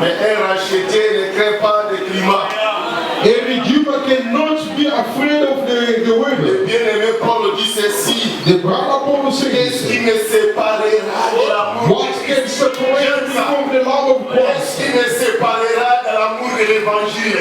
Mais un rachettier ne craint pas le climat. A redeemer cannot be afraid of the weather. Le bien-aimé Paul dit ceci. The brother Paul says, Qu'est-ce qui me séparera de l'amour what de can Christ? separate me from the love of Qu'est-ce Christ? qui me séparera de l'amour de l'évangile?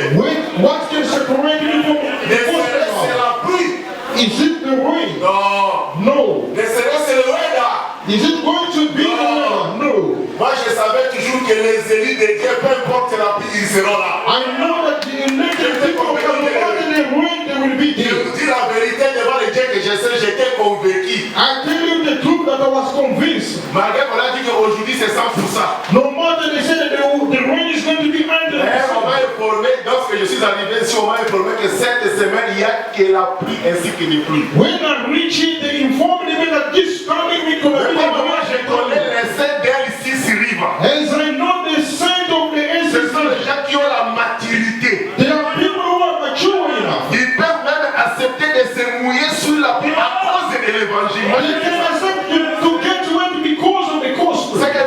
What can separate me from the C'est gospel? la pluie. Is it the rain? Non. No. C'est le weather. Is it going to be the weather? No. Moi, je savais toujours que les élites de Dieu, peu importe la pluie, ils seront là. I know that the elected people can no matter the rain, they will be Je there. vous dis la vérité devant le Dieu que je sais, j'étais convaincu. I tell you the truth that I was convinced. Malgré qu'on a dit qu'aujourd'hui c'est 100%. No matter they say that the rain is going to be under. On m'a informé, lorsque je suis arrivé ici, on m'a informé que cette semaine, il n'y a que la pluie ainsi que les pluies. When I reach it, they informed me that this coming week will be Moi, je connais les saints d'El-Ici sur Riva. as I know the saint of the Ce sont les ancestors. gens qui ont la maturité. There are people who are mature enough. Ils peuvent même accepter de se mouiller sous la pluie à cause de l'évangile. Moi, They je dis can ça. accept to get wet because of the gospel. C'est que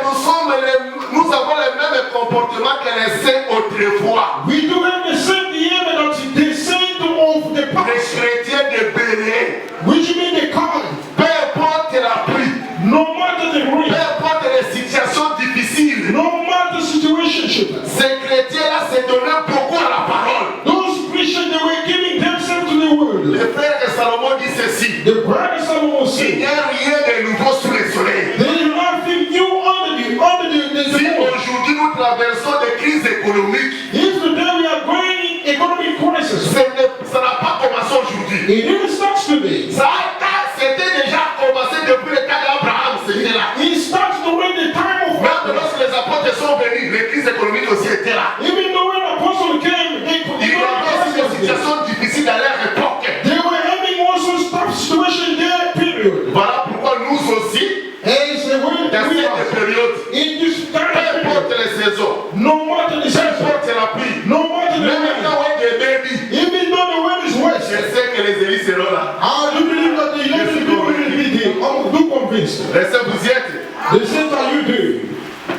nous avons les mêmes comportements que les saints autrefois. We do have the same behavior that the saint of the Les past, chrétiens de Bénin. which mean the kind. Peu importe la pluie, No matter the peu rain, importe les situations difficiles, no matter situationship, ces chrétiens-là se donnaient beaucoup à la parole. those Christians they were giving themselves to the word. Le frère de Salomon dit ceci. The brother Solomon Il said, n'y a rien de nouveau sous le soleil. there is nothing new under the Si moon. aujourd'hui nous traversons des crises économiques, If today we are going in economic crisis, ça n'a pas commencé aujourd'hui. it really starts today. C'était déjà commencé depuis le temps d'Abraham, c'était là. It starts during the time of Même Abraham. lorsque les apôtres sont venus, les crises économiques aussi étaient là. Even though when apostle came, Il y avait aussi des situations difficiles dans leur époque. they were having also tough situation there, period. Voilà pourquoi nous aussi, And it's the way dans we cette are. période, In this peu time, importe les saisons, no matter the peu season, importe la pluie, no matter the même weather, quand on est baby, even though the wind is je west, sais que les élites seront là. I do believe that the elected people will be there. I'm too convinced. Laissez vous y êtes. The same that you do.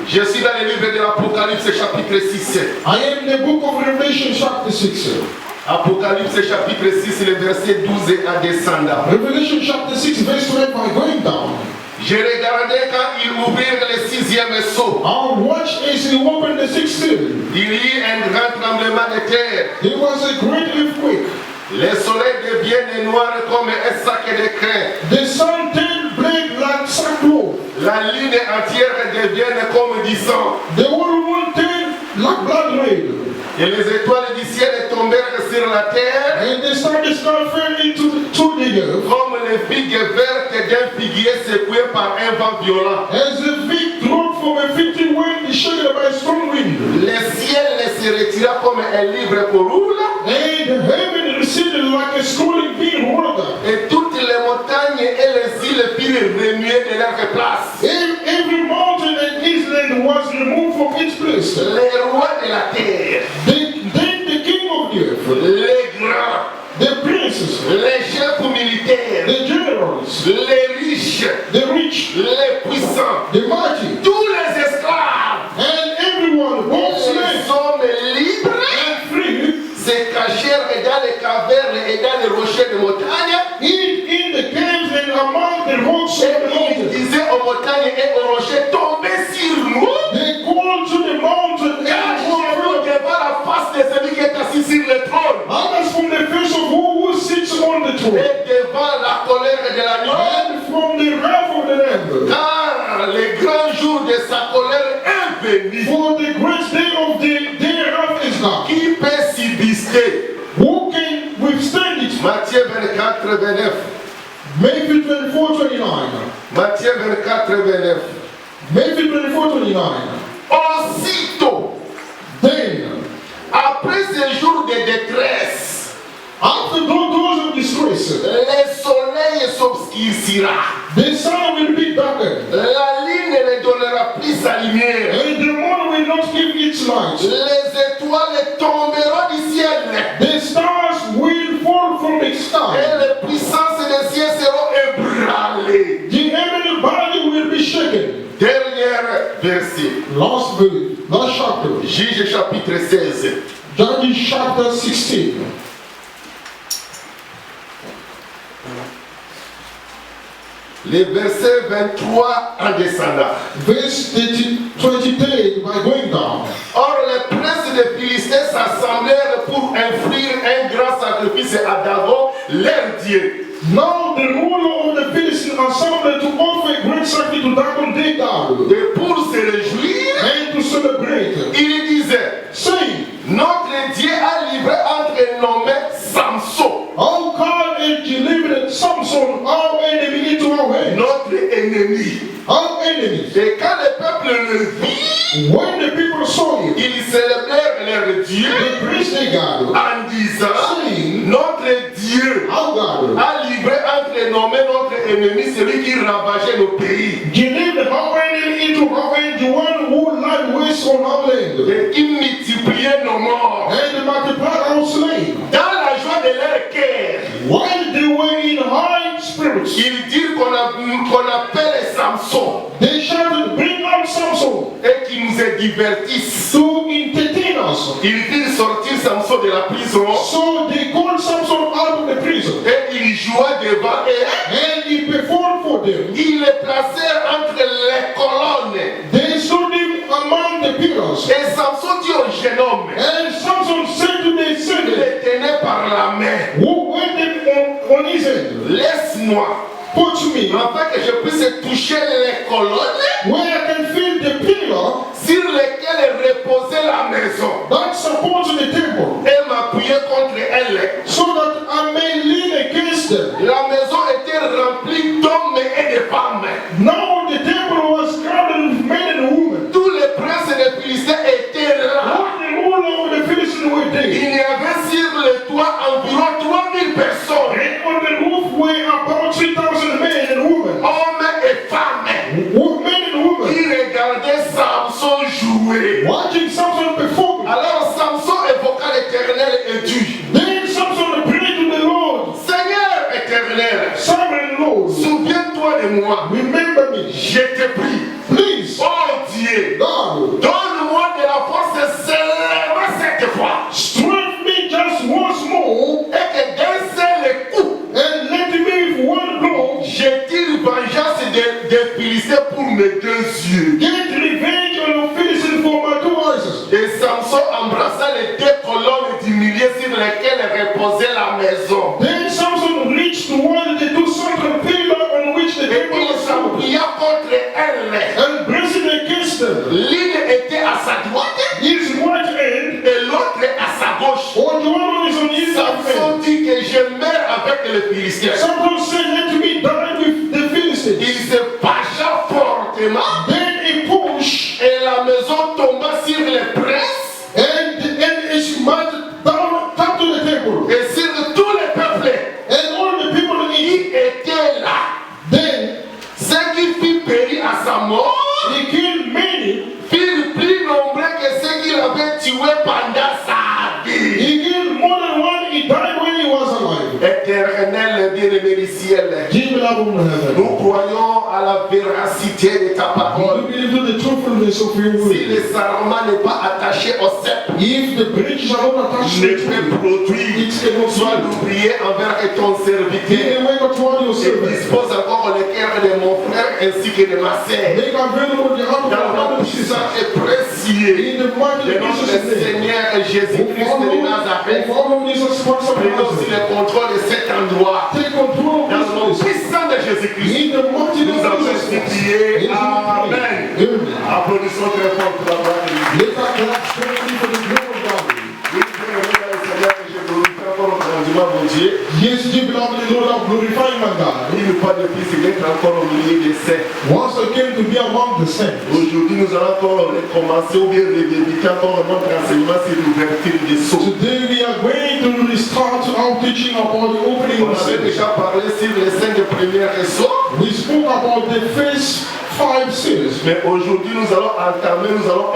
Je suis dans le livre de l'Apocalypse chapitre 6. I am in the book of Revelation chapter 6. Apocalypse chapitre 6, le verset 12 à descendant. Revelation chapter 6 verse 12 by going down. Je regardais quand ils ouvrirent le 6e sceau. Our watch as he opened the sixth seal. Il y eut un grand tremblement de terre. There was a great earthquake. Le soleil devient noir comme un sac de crin. The sun turned black like sackcloth. La lune entière devient comme du sang. The whole moon turned like blood red. Et les étoiles du ciel tombèrent sur la terre And the stars fell into the earth. comme les figues vertes d'un figuier secoué par un vent violent. As a fig dropped from a fig tree when shaken by a strong wind. Le ciel se retira comme un livre qu'on roule. And heaven receded like a scrolling being rolled up. Et toutes les montagnes et les îles furent remuées de leur place. Every mountain and island was removed from its place. Les rois de la terre, Then the king of the earth, les grands, the princes, les chefs militaires, the generals, les riches, the rich, les puissants, the mighty, tous les esclaves, and everyone, both slaves les hommes libres, and free, se cachèrent dans les cavernes et dans les rochers de montagne. in the caves and among the rocks Et of the ils mountain. disaient aux montagnes et aux rochers, tombez sur nous. They called to the mountain and Cachez-vous devant la face de celui qui est assis sur le trône. others from the face of who sits on the throne, Et devant la colère de la nuit. and from the wrath of the Lamb. Car le grand jour de sa colère est venu. For the great day of the wrath is come. Qui peut subsister? Who can withstand it? Matthieu 24, 29. Matthew 24:29. Matthieu 24, 29. Matthew 24:29. Aussitôt, Then, après ce jour de détresse, after those of distress, le soleil s'obscurcira. the sun will be darkened, La lune ne donnera plus sa lumière. and the moon will not give its light. Les étoiles tomberont du ciel. The stars will fall from the Et sky. les puissances des cieux seront ébranlées. The heavenly body will be shaken. Dernier verset. last chapter. Juge chapitre 16. Judges chapter 16. Les versets 23 en descendant. Verse 23 by going down. Or les princes des Philistins s'assemblèrent pour offrir un grand sacrifice à Dagon, leur Dieu. Now the ruler of the Philistines assembled to offer a great sacrifice to Dagon their God. Et pour se réjouir, And to celebrate. il disait, Saying, notre Dieu a livré entre nos mains Samson, our God has delivered Samson, our enemy, into our hands. notre ennemi. Our enemies. Et quand le peuple le vit, When the people saw him, ils célébrèrent leur Dieu they praised their God. en disant, Saying, notre Dieu our God a livré entre nos mains notre ennemi, celui qui ravageait nos pays. delivered our enemy into our hands, the one who lied waste on our land. Et qui multipliait nos morts. And multiplied our slain. Dans la joie de leur cœur, While they were in high spirits, ils dirent qu'on appelle Samson they shouted, bring out Samson et qu'il nous divertisse. to entertain us. Ils dirent sortir Samson de la prison So they called Samson out of the prison. et il joua devant eux. And he performed for them. Ils le placèrent entre les colonnes. They stood him among the pillars. Et Samson dit au jeune homme, And Samson said to the il servant le tenait par la main, who went on his hand, laisse-moi, put me afin que je puisse toucher les colonnes where I can feel the pillar sur lesquelles reposait la maison that supports the temple, et m'appuyer contre elle. so that I may lean against them. La maison était remplie d'hommes et de femmes. Now the temple was crowded with men and women. Tous les princes des Philistins étaient là. All the ruler of the Philistines were there. Il y avait sur le toit environ 3000 personnes, And on the roof were about 3,000 men and women. hommes et femmes, Men and women. qui regardaient Samson jouer. Watching Samson perform. Alors Samson évoqua l'Éternel et dit, Then Samson prayed to the Lord, Seigneur éternel, Sovereign Lord, souviens-toi de moi. remember me. Je te prie, Please, oh Dieu, God, donne-moi de la force de célébrer cette fois. strengthen me just once more Et que d'un seul coup, and let me with one blow je tire vengeance des Philistins pour mes deux yeux. get revenge on the Philistines for my two eyes. Et Samson embrassa les deux colonnes du milieu sur lesquelles reposait la maison. Then Samson reached toward the two central pillars on which the Et temple il was stood s'appuya contre elles. and pressed against them. L'une était à sa droite His right hand, et l'autre à sa gauche. or the one is on his left hand. Samson dit que je meurs avec les Philistins. Samson said, let me die with the Philistines. Il se pencha fortement Then he pushed, et la maison tomba sur les princes and his might down to the temple. et sur tous les peuples And all the people in it, qui étaient là. then Ce qui fit périr à sa mort he killed many. furent plus nombreux que ceux qu'il avait tués pendant sa vie. He killed more than one. He died when he was alive. Éternel bien-aimé du ciel, Give love on heaven. nous croyons à la véracité de ta We parole. believe in the truthfulness of your Si word. le sarment n'est pas attaché au cep, If the branches are not attached ne to peut it, produire. it cannot Sois be. l'ouvrier envers ton Give serviteur. away but toward your Et servant. dispose encore le cœur de mon frère ainsi que de ma sœur. Make available the heart of Dans our le brother nom and sister. puissant et précieux In the mighty de name of notre Jesus' name. Seigneur Jésus-Christ de Nazareth, Follow Jesus Christ of prenons aussi Nazareth. le contrôle de cet endroit. Take control Dans le nom of this place. puissant de Jésus-Christ, In the mighty name nous of avons Jesus Christ. prié. In Amen. Amen. Applaudissons très fort pour la gloire de Dieu. Let us clap strongly for the glory of God. Oui, bien-aimé dans le Seigneur, que je glorifie encore grandement mon Dieu. Yes, give love the Lord of glorifying my God. Il nous parle depuis d'être encore au milieu des saints. Once again to be among the saints. Aujourd'hui, nous allons encore recommencer ou bien redébuter encore notre enseignement sur l'ouverture des sceaux. Today we are going to we start our teaching about the opening On of avait seals. déjà parlé sur les 5 premières raisons. We spoke about the first 5 seals. Mais aujourd'hui, nous allons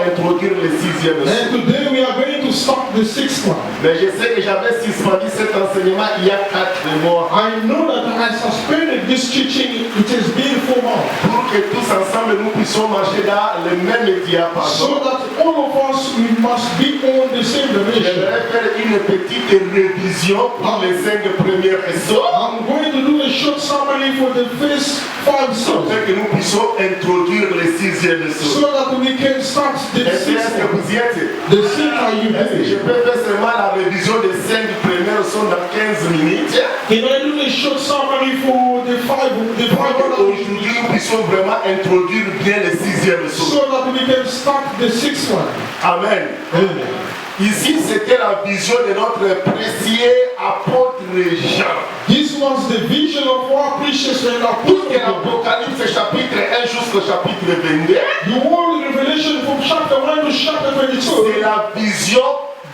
introduire le 6e And seul. today we are going to start the 6th one. Mais je sais que j'avais suspendu cet enseignement il y a 4 mois I know that I suspended this teaching, it has been 4 months, pour que tous ensemble nous puissions marcher dans le même diapason. so that all of us, we must be on the same direction. J'aimerais faire une petite révision pour les 5 premières raisons I'm going to do a short summary for the first 5 seals, afin que nous puissions introduire le 6e seul. so that we can start the Est-ce 6th que one. vous y êtes? The seal are you Est-ce que je ready? peux faire seulement la révision des 5 premières sont dans 15 minutes? Can I do a short summary for the 5 Aujourd'hui, nous puissions vraiment introduire bien le 6e seul. so that we can start the 6th one? Amen. Amen. Ici, c'était la vision de notre précieux apôtre Jean. This was the vision of our precious and Tout que apostle. l'Apocalypse chapitre 1 jusqu'au chapitre 22, The whole revelation from chapter 1 to chapter 22 c'est la vision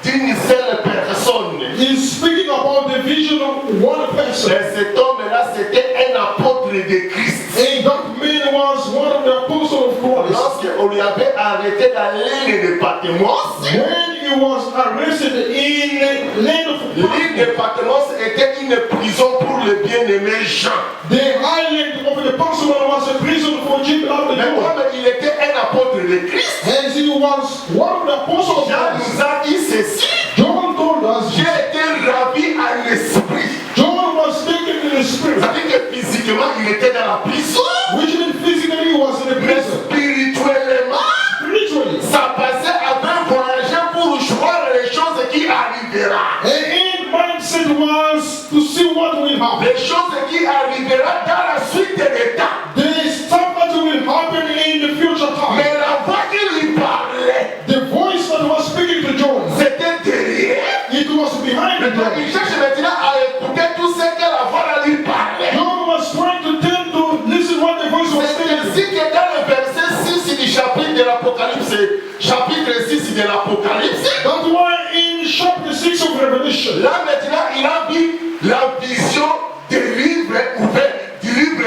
d'une seule personne. is speaking about the vision of one person. Et cet homme-là, c'était un apôtre de Christ. And that man was one of the apostles of Christ. Lorsqu'on lui avait arrêté dans l'île de Patmos, When he was arrested in the land of l'île de Patmos était une prison pour le bien-aimé Jean. the island of the Passover was a prison for Jim Lord. Mais comme il était un apôtre de Christ, As he was one of the apostles of Jean Christ, nous a dit ceci: John told us, j'ai été ravi en esprit. John was taken in the spirit, Ça veut dire que physiquement il était dans la prison, which means physically he was in a mais prison. spirituellement, Spiritually, sa pensée avait voyagé pour voir les choses qui arriveront. and in mindset was to see what will happen. Les choses qui arriveront dans la suite des temps. There is stuff that will happen in the future time. Mais la voix qui lui parlait, The voice that was speaking to John, c'était derrière. it was behind Maintenant, il John. cherche maintenant à écouter tout ce que la voix lui parlait. John was trying to tend to listen what the voice was C'est saying. ainsi que dans le verset 6 du chapitre de l'Apocalypse, chapitre 6 de l'Apocalypse, That's why in chapter 6 of Revelation, là maintenant il a vu la vision des livres ouverts, du livre,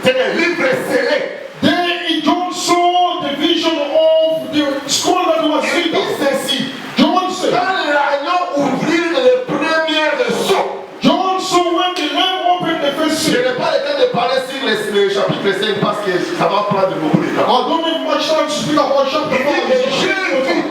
c'est le livre scellé. there John saw the vision of the scroll that was Il sealed. dit ceci: John said, quand l'agneau ouvrit le premier sceau, John saw when the lamb opened the first je seal. n'ai pas le temps de parler sur le chapitre 5 parce que ça va prendre beaucoup de I temps. don't have much time to speak about chapter Il dit que 5. j'ai vu.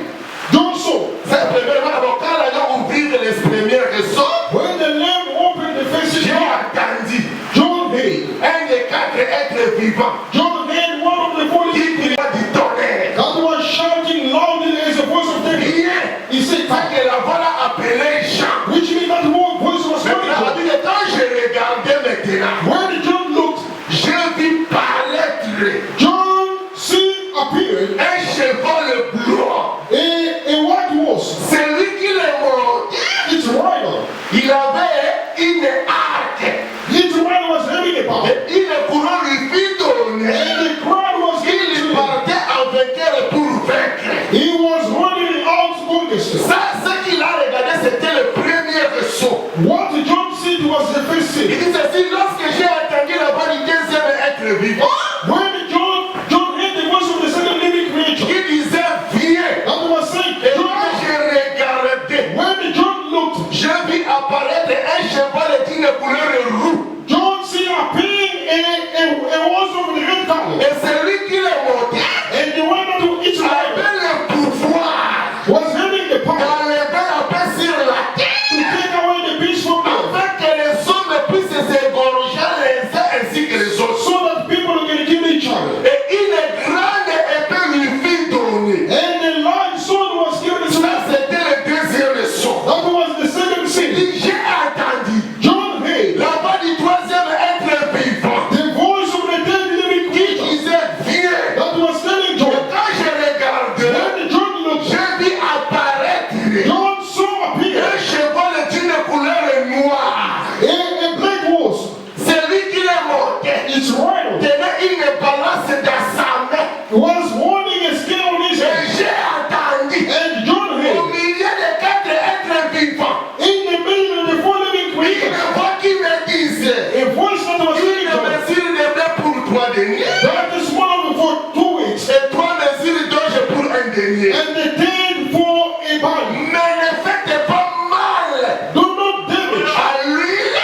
John saw C'est premièrement d'abord quand l'agneau ouvrit le premier sceau, when the lamb opened the first j'ai seal. entendu John heard. un des 4 êtres vivants John heard one of the 40 qui cria du tonnerre. that was shouting loudly as a voice of David. Viens. He said, C'est que la voix l'a appelé Jean. which means that voice was Maintenant, on calling dit que quand je regardais maintenant, John. When John looked, j'ai vu paraître John see appeared un cheval blanc. a white horse. Celui qui le mordit, Its rider. il avait une arc. Its rider was having a power. Et une couronne lui fit donner. And the crowd was Il giving to him. partait en vainqueur pour vaincre. He was running out conquest. Ça, ce qu'il a regardé, c'était le premier saut. What John said was the first Il thing. dit ceci: lorsque j'ai entendu la voix du deuxième être vivant, When John heard the voice of the second living creature, qui disait viens. that was saying, Et quand j'ai regardé, when John looked, j'ai vu apparaître un cheval d'une couleur rouge. John see appearing a horse of the red color. Et celui qui le mordait And the one that its rider avait le pouvoir was having the dans power the dead for a body. Mais ne faites pas mal Do not damage à l'huile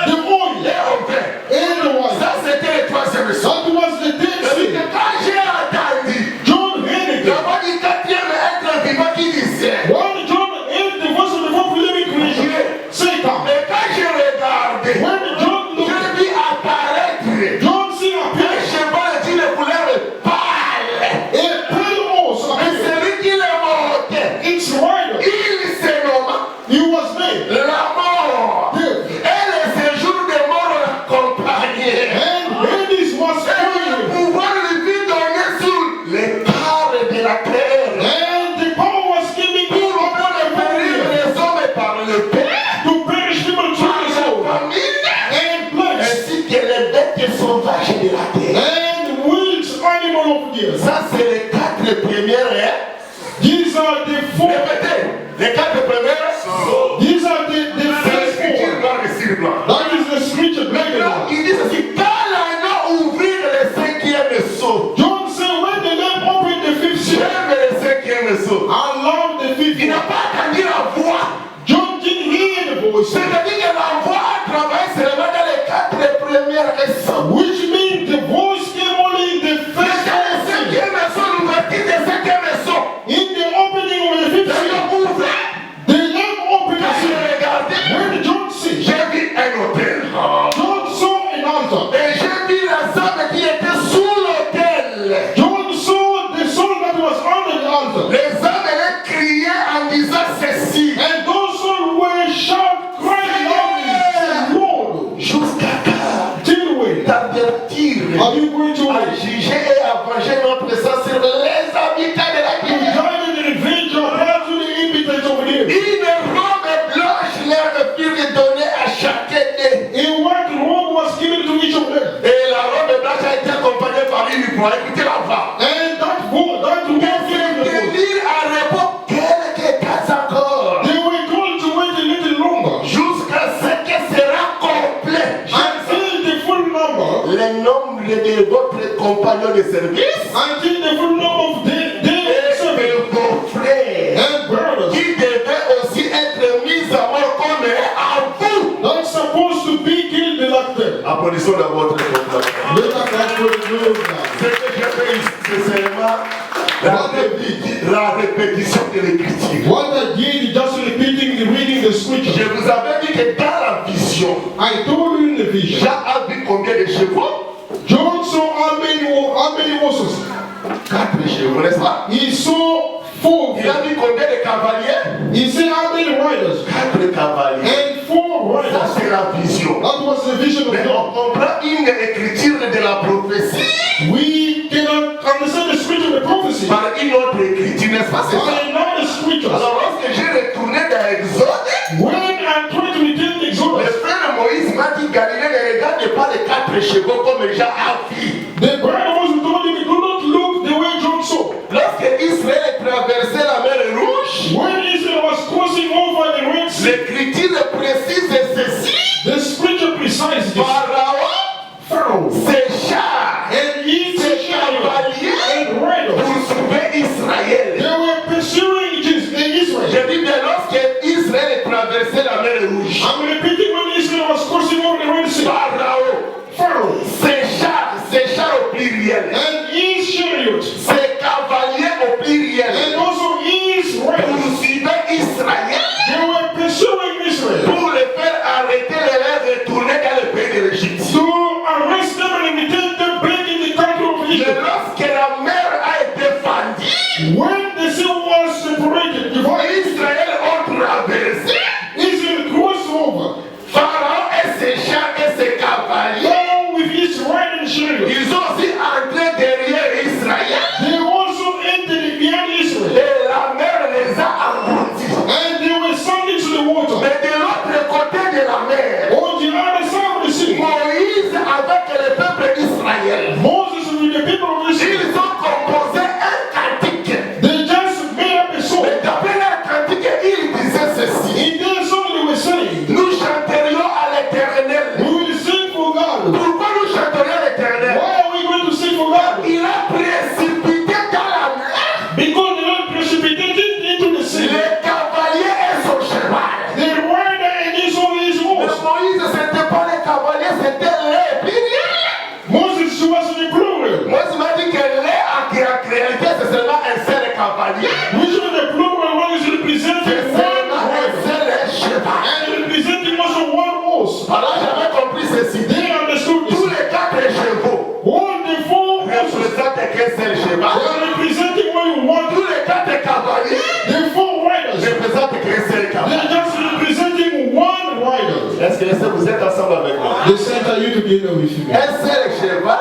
the oil et au vin. and the wine. Ça, c'était le troisième son. That was the dead Parce que sin. quand j'ai entendu, John Hennigan. d'abord du quatrième être vivant qui disait, When John heard the voice of the fourth living creature, Satan. mais quand j'ai regardé, When John je looked, vis apparaître John seen un appear. cheval de couleur pâle. A pale horse Et appeared. celui qui le montait, Its rider, il se nomma he was named la mort. Death. Et le séjour des morts l'accompagnait. And Hades was Et le following. pouvoir lui fut donné sur les carres de la terre. And the power was given to Pour upon the périr family les hommes par le père, to perish people through par the la soul famille, and plagues ainsi que les bêtes sauvages de la terre. and wild animal of the earth. Ça, c'est les quatre premières. These are the four. Répétez, les quatre premières. These are the C'est first l'écriture four. noir et sur blanc. That is the scripture. Maintenant, il dit ceci. Quand l'agneau ouvrit le cinquième sceau, John said, when the Lamb opened the fifth seal, j'aime le cinquième sceau. I love the fifth Il n'a one. pas entendu la voix. John didn't hear the voice, C'est-à-dire que la voix travaille seulement dans les quatre premières sceaux. which means the voice came only in the Mais first dans le four seals. cinquième sceau, l'ouverture du cinquième sceau, In the opening of the fifth seal, l'agneau ouvre. the Lamb opened the Quand seal. je regardais, When John said, j'ai vu un hôtel. John saw an altar. Et j'ai vu la femme qui était sous l'autel. John saw the soul that was under the altar. Les hommes allaient crier en disant ceci. And those souls were shout, crying loudly, saying, Lord, Jusqu'à quand till when t'avertir are you going to à wait? juger et à venger notre sang sur les habitants de la To terre? guide and revenge your blood to the inhabitants of the earth. Une robe blanche leur fut donnée à chacun d'eux. A white robe was given to each of them. Et la robe blanche a été accompagnée par une voix. Écoutez la voix. And that robe gave the voice. Tenir à repos quelques temps encore. They were told to wait a little longer Jusqu'à ce que sera complet. until the full number, Le nombre de votre compagnon de service until the full number of their et servants de vos frères and brothers qui devaient aussi être mis à mort comme à vous. that's supposed to be killed like them. Applaudissons de votre compagnon. Let us ask for the glory now. Ce que je fais ici, c'est seulement la répétition de l'écriture. What I did is just repeating the reading the Je scripture. vous avais dit que dans la vision, I told you in the vision. Jean a vu combien de chevaux? John saw how many horses? 4 chevaux, n'est-ce pas? He saw four. Il a vu combien de cavaliers? He said how many riders? 4 cavaliers. And four Ça, riders. c'est la vision. That was the vision of Mais God. on comprend une écriture de la prophétie We cannot understand the scripture of the prophecy par une autre écriture, n'est-ce pas? C'est ça. by another scripture. Alors, lorsque j'ai retourné dans Exode, When I tried to return the le Exodus, frère Moïse m'a dit Galilée, ne regarde pas les 4 chevaux comme Jean a vu. the brother was told him, do not look the way John saw. Lorsque Israël traversait la mer Rouge, When Israel was crossing over the Red Sea, l'écriture précise ceci. the scripture precise this. Pharaon, Pharaoh ses chars, and his ses chariot cavaliers and riders, poursuivaient Israël. they were pursuing Israel. Je dis bien, lorsque Israël traversait la mer Rouge, I'm repeating when Israel was crossing over the Red Sea. Pharaoh ses chars au pluriel, and his chariot ses cavaliers au and pluriel, also his riders, poursuivaient Israël they were pursuing Israel pour les faire arrêter et les retourner dans le pays de l'Égypte. to arrest them and return them back in the country of Mais Egypt. lorsque la mer a été fendue, When the sea was separated, divided, Israël ont traversé, Israel crossed over. Pharaon et ses chars et ses cavaliers, Pharaoh with his riding chariot. ils ont aussi entré derrière Israël They also entered behind Israel. et la mer les a engloutis. And they were sunk into the water. Mais de l'autre côté de la mer, On the other side of the sea, Moïse avec le peuple d'Israël, Moses with the people of Israel, ils ont composé un cantique. they just made up a song. Mais d'après leur cantique, et sœurs, vous êtes ensemble avec moi. The saints, are you together with me? Un seul cheval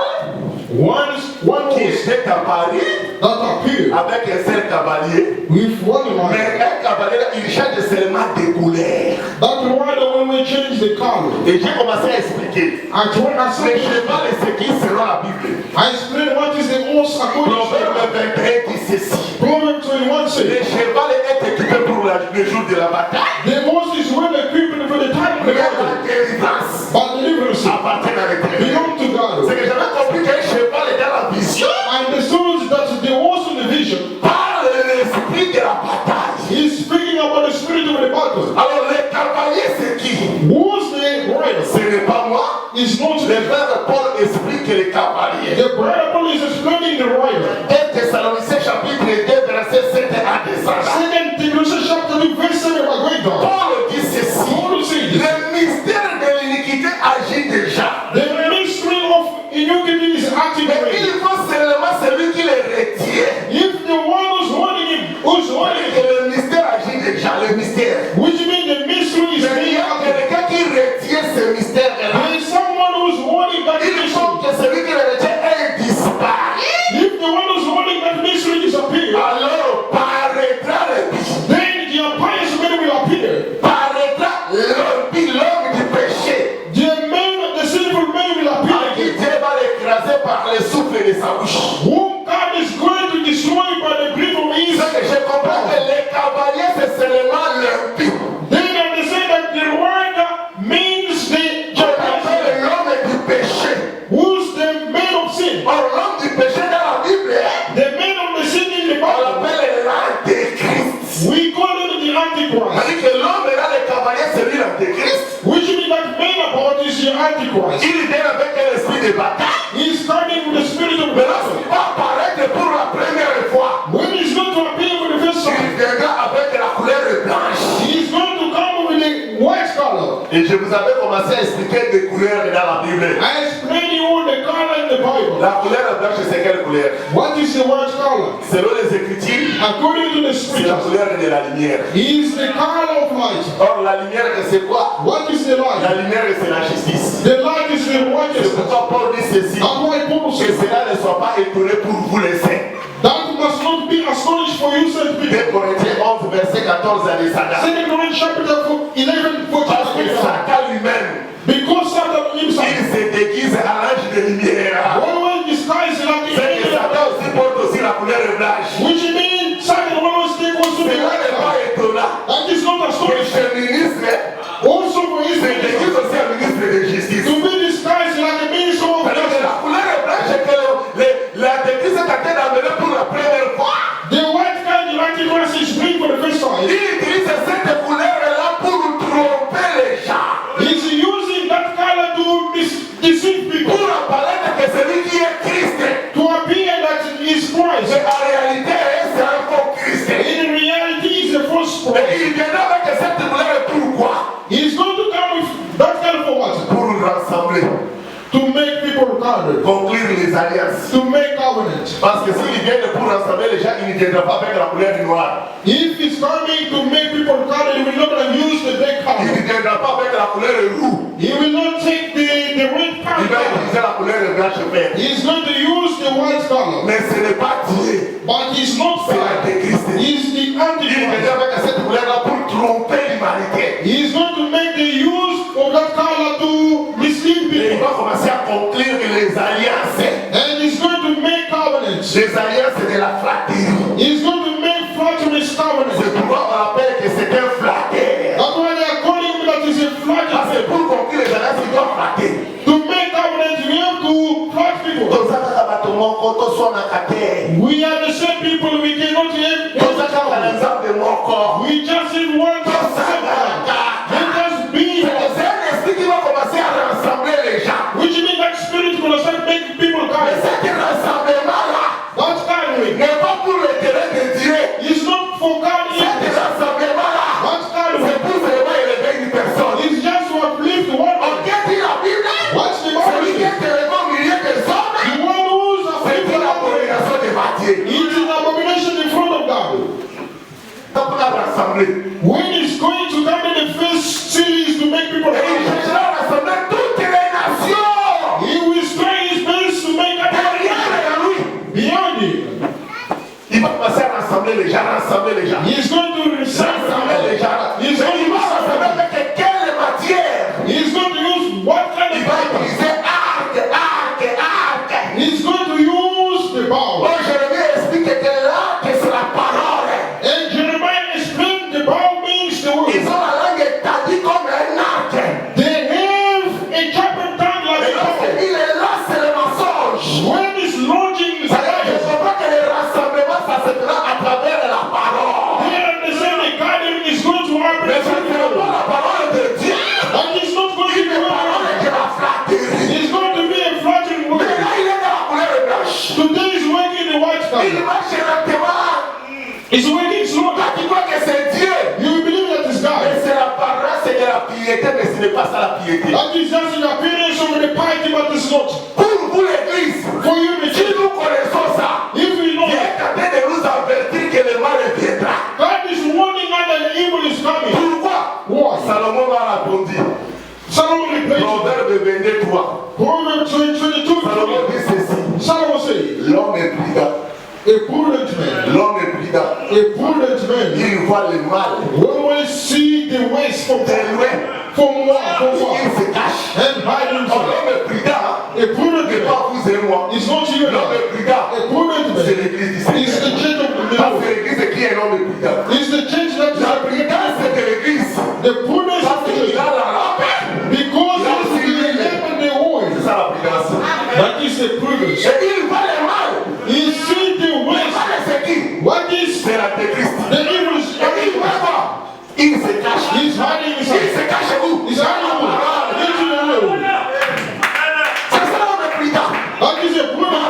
One qui horse était à Paris that appeared avec un seul cavalier. with one rider. Mais un cavalier, il change seulement de couleur. That rider, when we change the color, Et j'ai commencé à expliquer. I told Le myself, cheval est ce qui selon la Bible. I explained what is the horse according to Proverbe 21 dit ceci. Proverbs 21 Le says, cheval est équipé pour le jour de la bataille. the horse is well equipped for the time of the Mais la battle, délivrance but deliverance appartient à l'éternel. belong to C'est God. que j'avais compris qu'un cheval est dans la vision And the souls that the horse in the vision par l'esprit de la bataille. is speaking about the spirit of the battle. Alors le cavalier c'est qui? Who's the rider? Ce n'est pas moi. Is not Le the frère Paul explique le cavalier. The brother Paul is explaining the rider. 1 Thessaloniciens chapitre 2 verset 7 à descendant. Second Timothy chapter 2 verse 7 we're going down. Paul dit ceci. Paul says this. Le mystère de l'iniquité agit déjà. The mystery of iniquity is acting Mais already. il faut seulement celui qui le retient. If the one who's holding him, who's holding Et him, le mystère agit déjà. Le mystère. which means the mystery is Mais il being y a acted. quelqu'un qui retient ce mystère-là. There is someone who's holding that Il faut mystery. que celui qui le retient ait disparu. If the one who's holding that mystery disappears, Alors paraîtra le but. then the impious man will appear. Paraîtra l'homme du péché. The man, the sinful man will À appear, qui Dieu va l'écraser par le souffle de sa bouche. whom God is going to destroy by the breath of his. C'est que je comprends que les cavaliers c'est seulement l'impie. Then understand that the rider means the On appelle Japanese, l'homme du péché. who's the man of sin. Or l'homme du péché dans la Bible, The man of the sin in the on Bible, l'appelle l'antéchrist. we call him the Antichrist. C'est-à-dire que l'homme là, les cavaliers, c'est lui l'antéchrist. Which means that man about is the Antichrist. Il vient avec un esprit de bataille. He's coming with the spirit of Mais lorsqu'il battle. va apparaître pour la première fois, When he's going to appear for the first il time, viendra avec la couleur blanche. he's going to come with a white color. Et je vous avais commencé à expliquer des couleurs dans la Bible. I explained you all the color in the Bible. La couleur blanche, c'est quelle couleur? What is the white color? Selon les Écritures, According to the c'est la scriptures, couleur de la lumière. is the color of light. Or, la lumière, c'est quoi? What is the La light? lumière, c'est la justice. The light is the C'est righteousness. pourquoi Paul dit ceci. That's why Paul Que says cela ne soit pas étonné pour vous les saints. that must not be astonished for you, saint people. 2 Corinthiens 11, verset 14 à descendant. Second Corinthians chapter 11, Parce que 14. Satan lui-même, Because Satan il himself se déguise à l'ange de lumière. always disguised like the C'est que angel, Satan aussi porte aussi la couleur blanche. which means Satan always take also the Cela white n'est pas color. étonnant. That is not Que astonishing. ce ministre Also for his se déguise aussi un ministre de justice. to be disguised like a minister of Alors que justice. la couleur blanche que l'antéchrist est en train d'amener pour la première fois. The white kind of Antichrist is bring for the first time. Il utilise cette couleur-là pour tromper les gens. He's using that color to deceive people, Pour apparaître que celui qui est Christ, to appear that is mais Christ. en réalité c'est un faux Christ. In reality, he's a false Et prophet. il viendra avec cette couleur pourquoi? He's going to come with that kind for what? Pour nous rassembler, To make people gathered, conclure les alliances. to make covenant. Parce que s'il vient pour rassembler les gens, il ne viendra pas avec la couleur du noir. If he's coming to make people gathered, he will not use the black Il color. ne viendra pas avec la couleur rouge. He will not take the Il red va color. utiliser la couleur blanche verte. He's going to use the white color. Mais ce n'est pas Dieu, But he's not c'est God. l'antéchrist. He's the Il viendra Antichrist. avec cette couleur-là pour tromper l'humanité. He's going to make the use of that color to mislead Et il people. va commencer à conclure les alliances. And he's going to make covenants. Les alliances de la flatterie. He's going to make flatterous covenants. C'est pourquoi on rappelle que c'est un flatteur. That's why they are calling him that he's a Parce que flatterer. pour conclure les alliances, il doit flatter. To make covenants, we have to flatter people. Tozaka bato moko toswana kate. We are the same people, we cannot Tozaka have. banzambe moko. We just in one Tosagalaka. Let us be. C'est un esprit qui va commencer à rassembler les gens. Which means that spirit will start making people Mais gather. cet rassemblement-là That gathering n'est pas pour l'intérêt de Dieu. is not for God. Cet It's rassemblement-là, that c'est gathering pour seulement élever une personne. is just to uplift one. On dit la Bible, What's the celui qui Bible? est élevé au milieu des hommes, The one who's c'est uplifted pour l'abomination de Dieu. it is an abomination in front of God. Donc on a rassemblé. When he's going to come in the first series to make people Et il happy, cherchera les gens. He is going to Rassembler les recycle. gens. He is Mais going il to va rassembler recycle. avec quelle matière? He is going to use what kind Il of va fiber? utiliser arc. He is going to use the bow. Oh, Jérémie explique que l'arc c'est la parole. And Jeremiah explained the bow means the word. Ils ont la langue établie comme un arc. They have a sharpened tongue Et like a bow. lorsqu'il est là, c'est le mensonge. When it's launching his Ça veut dire que je lies, comprends que le rassemblement, ça se fera à travers la parole. they understand the gathering is going to happen Mais ça through ne the sera pas word. la parole de Dieu. And it's not going to Il be est parole word. de la flatterie. It's going to be a flattering Mais word. là, il est dans la couleur blanche. Today is working the white Il color. marche lentement. It's working slowly. Toi, tu crois que c'est Dieu. You believe that it's Mais God. c'est l'apparence de la piété, mais ce n'est pas ça la piété. That is just an appearance of the piety, but it's not. Pour vous, l'église, For you, the si church, nous connaissons ça, if we know Dieu est en train de nous avertir que le mal viendra. God is warning us that the evil is coming. Pourquoi? Why? Salomon a répondu. Solomon replied, Proverbe 23. Proverbs 22. Salomon dit ceci. Solomon said, L'homme est prudent. a prudent man, L'homme est prudent. a prudent man Il voit le mal will always see the ways from de loin. From what? Il se cache. And hide himself. L'homme est prudent. A prudent Mais man pas vous et moi. is not you and L'homme I. est prudent. A prudent C'est man l'église du is Seigneur. the church of the Parce Lord. que l'église qui est l'homme est prudent. Is the church that is La prudence de l'église. the prudence Parce of the qu'il church. a la lampe. Because it's the lamp and the C'est oil. ça la prudence. That is the prudence. Et il voit le mal. He sees the Le ways. mal c'est qui? What is C'est l'antéchrist. the evil is Et il voit quoi? Il se cache. He's hiding Il himself. se cache où? He's hiding into the room. C'est ça l'homme est prudent. That is a prudent.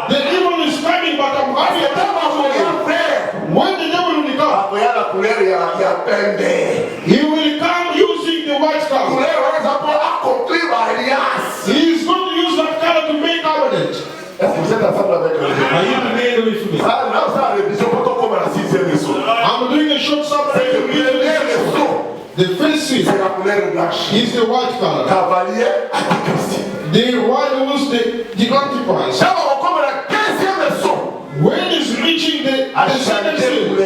The evil is coming, but I'm having a time. When the devil will come, he will come using the white color. He is going to use that color to make covenant. Are you together with me? I'm doing a short summary. The first sin is the white color. The white was the Antichrist. When it's reaching the second sin,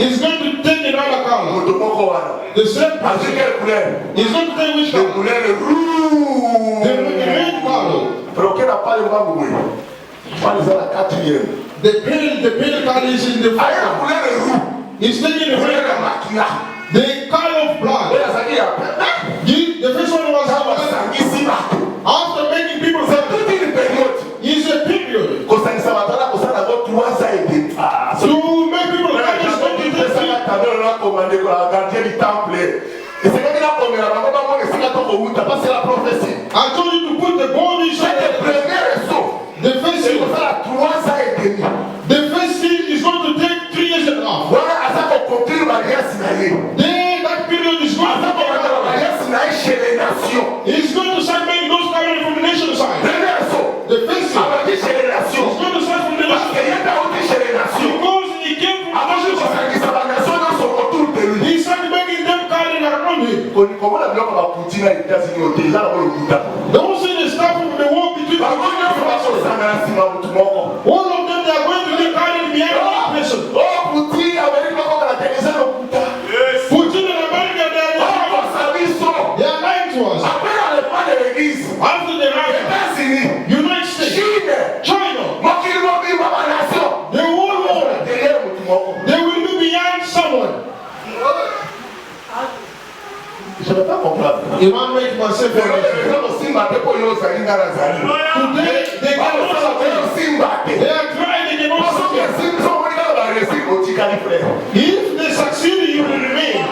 it's going to take another color. The same person is going to take which color? The red color. The pale color is in the first color. It's taking the red color. The color of blood. The first one was after making people it's a period. To make people righteous, don't you think? I told you to put the bone inside the first sin. The first sin is going to take 3 years and a half. Then that period is going to take it's going to start making those coming from the nation side. The first sin is going to start from the nation side. Because he came from the nation side. He started making them carrying around him. Don't see the stuff from the war between the all of them, they are going to be carried behind one person. Putin and America, they are lying to us. After the rapture, United States, China, the whole world, they will be behind someone. If I make myself today, they cannot succeed. They are trying, they cannot succeed. If they succeed, you will remain.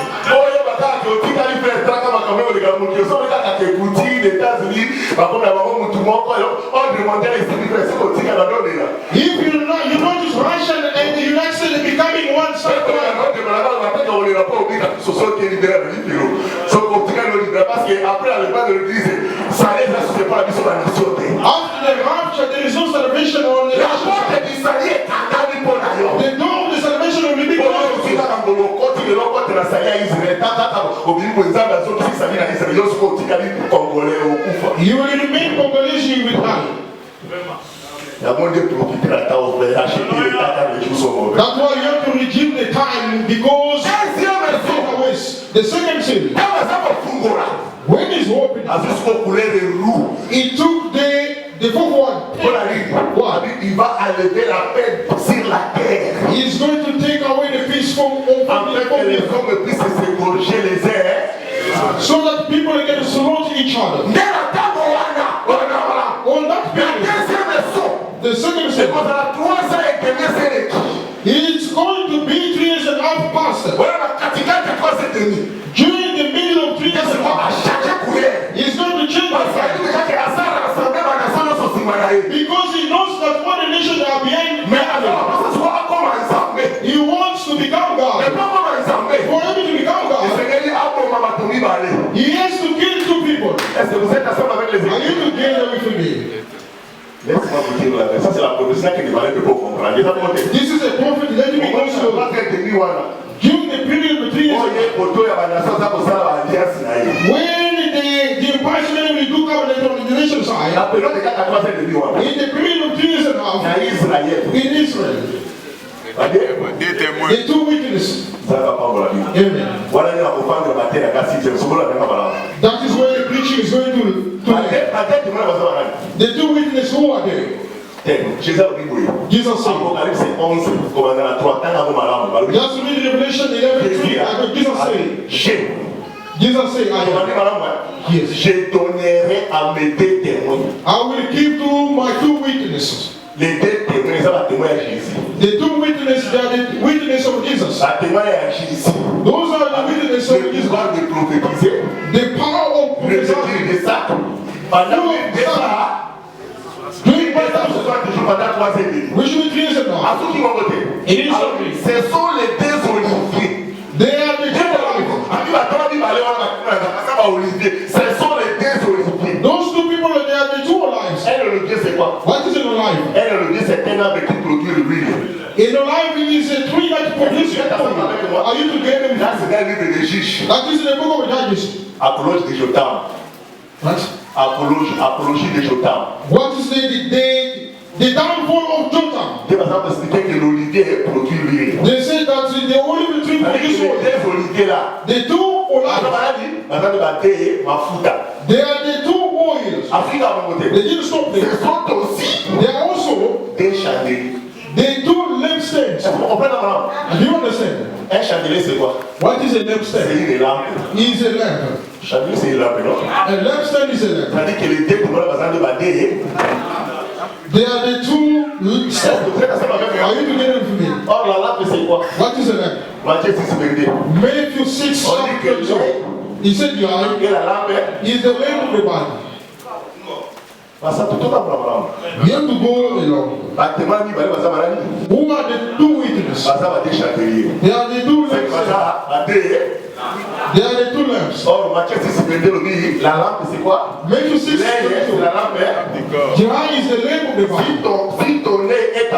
If you notice Russia and the United States are becoming one side. After the rapture, there is no salvation on the nation side. The door of the salvation will be closed. You will remain Congolese with time. And because the second seal, when it's opened, it took the fourth one. What? He's going to take away the peace from so that people are going to salute each other. On that period, the second seal, it's going to be 3 years and a half past. During the middle of 3 years and a half, he's going to change the flag. Because he knows that all the nations are behind him. He wants to become God. For him to become God, he has to kill 2 people. Are you together with me? Laisse-moi vous dire la vérité. Ça, c'est la prophétie qui ne valait pas comprendre. This is a prophet. Let me go slow. During the period of 3 years, when the parchment will do covenant on the nation side, in the period of 3 years and a half, in Israel, the 2 witnesses. Amen. That is where the preaching is going to the 2 witnesses who are there. Jesus said, just read Revelation 11:3. Jesus said, yes. I will give to my 2 witnesses. The 2 witnesses, they are the witnesses of Jesus. Those are the witnesses of Jesus. The power of prophesying. Which means 3 years now. Ce sont les 2 oliviers. They are the two Ce sont les 2 oliviers. Those 2 people, they are the 2 olives. Un olivier, c'est quoi? What is an olive? Un olivier, c'est un arbre qui produit l'huile. An olive is a tree that produces oil. Are you together with Là, c'est dans le livre des Juges. That is in the book of Judges. Apologie de Jotam. What? Apologie de Jotam. What is the downfall of Jotam? Par exemple, expliquer que l'olivier produit l'huile. They say that the olive tree produces oil. Les 2 oliviers là. The 2 olives. They are the 2 oils. They didn't stop there. They are also the 2 lampstands. Do you understand? Un chandelier, c'est quoi? What is a lampstand? C'est une lampe. Is a lamp. Chandelier, c'est une lampe, non? A lampstand is a lamp. C'est-à-dire que les 2 qui vont besoin de bader. They are the 2 stands. Are you together with me? Or, la lampe, c'est quoi? What is a lamp? Matthieu 6:22. Matthew 6. He said the eye Et la lampe is the lamp of the body. You have to go along. Who are the 2 witnesses? They are the 2 lamps. They are the 2 lamps. Or, Matthieu 6:22, la lampe, c'est quoi? Matthew 6. La lampe. The eye is the lamp of the body. Si ton nez est à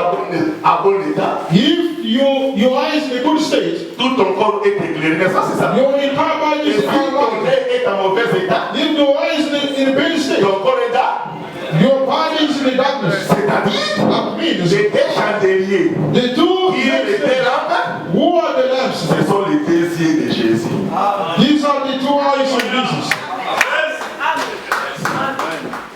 bon état, if your eye is in a good state, tout ton corps est éclairé. Mais ça, c'est ça. Your entire body is si ton nez est en mauvais état, if your eye is in a bad state, ton corps est là. Your body is in the darkness. C'est-à-dire, that means les 2 chandeliers, the 2 qui est les 2 lampes, who are the lamps? Ce sont les 2 yeux de Jésus. These are the 2 eyes of Jesus.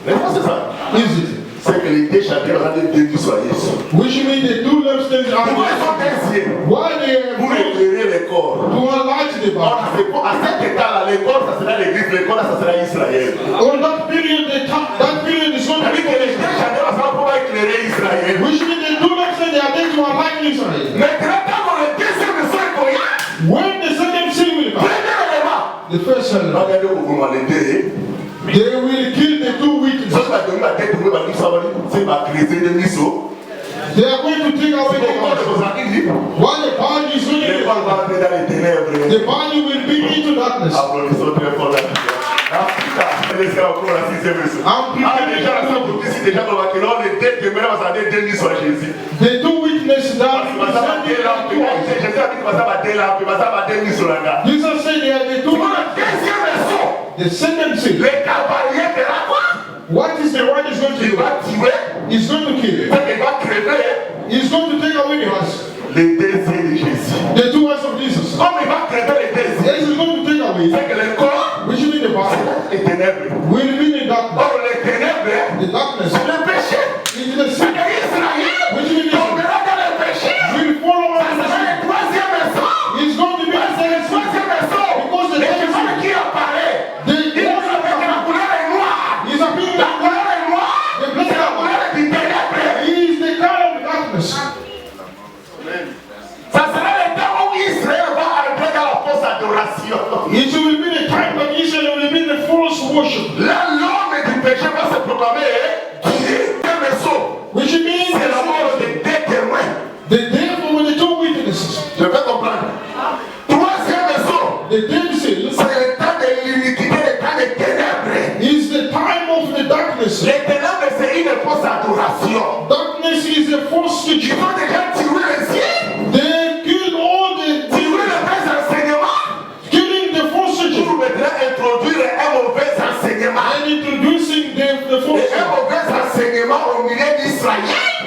N'est-ce pas, c'est ça? Is it? C'est que les 2 chandeliers ont des 2 qui soient Jésus. Which means the 2 lampstands are Pourquoi ils ont 2 yeux? Why they are pour éclairer les corps. To enlighten the body. À cet état-là, les corps, ça sera l'église, les corps, ça sera Israël. On that period, that period is going to be les 2 chandeliers vont pouvoir éclairer Israël. Which means the 2 lampstands they are going to enlighten Israel. Maintenant, quand le deuxième son est connu, when the second seal will come, the first seal, they will kill the 2 witnesses. They are going to take away the body. While the body is going to the body will be into darkness. The 2 witnesses that Jesus said they are the 2 witnesses. The second seal. What is the one is going to do? He's going to kill. He's going to take away the hands. The 2 hands of adoration. It will be the time that Israel will be the false worship. Là, l'homme du péché va se proclamer Dieu. Which means C'est la mort des deux témoins. the devil with the two witnesses. Je vais comprendre. Troisième maison, The dead seal c'est le temps de l'iniquité, le temps des ténèbres. is the time of the darkness. Les ténèbres, c'est une fausse adoration. Darkness is a false Ils teaching. ont déjà tué les siens, They killed all tué les vrais enseignements, killing the false teaching pour maintenant introduire un mauvais enseignement. and introducing the false Et un mauvais enseignement au milieu d'Israël.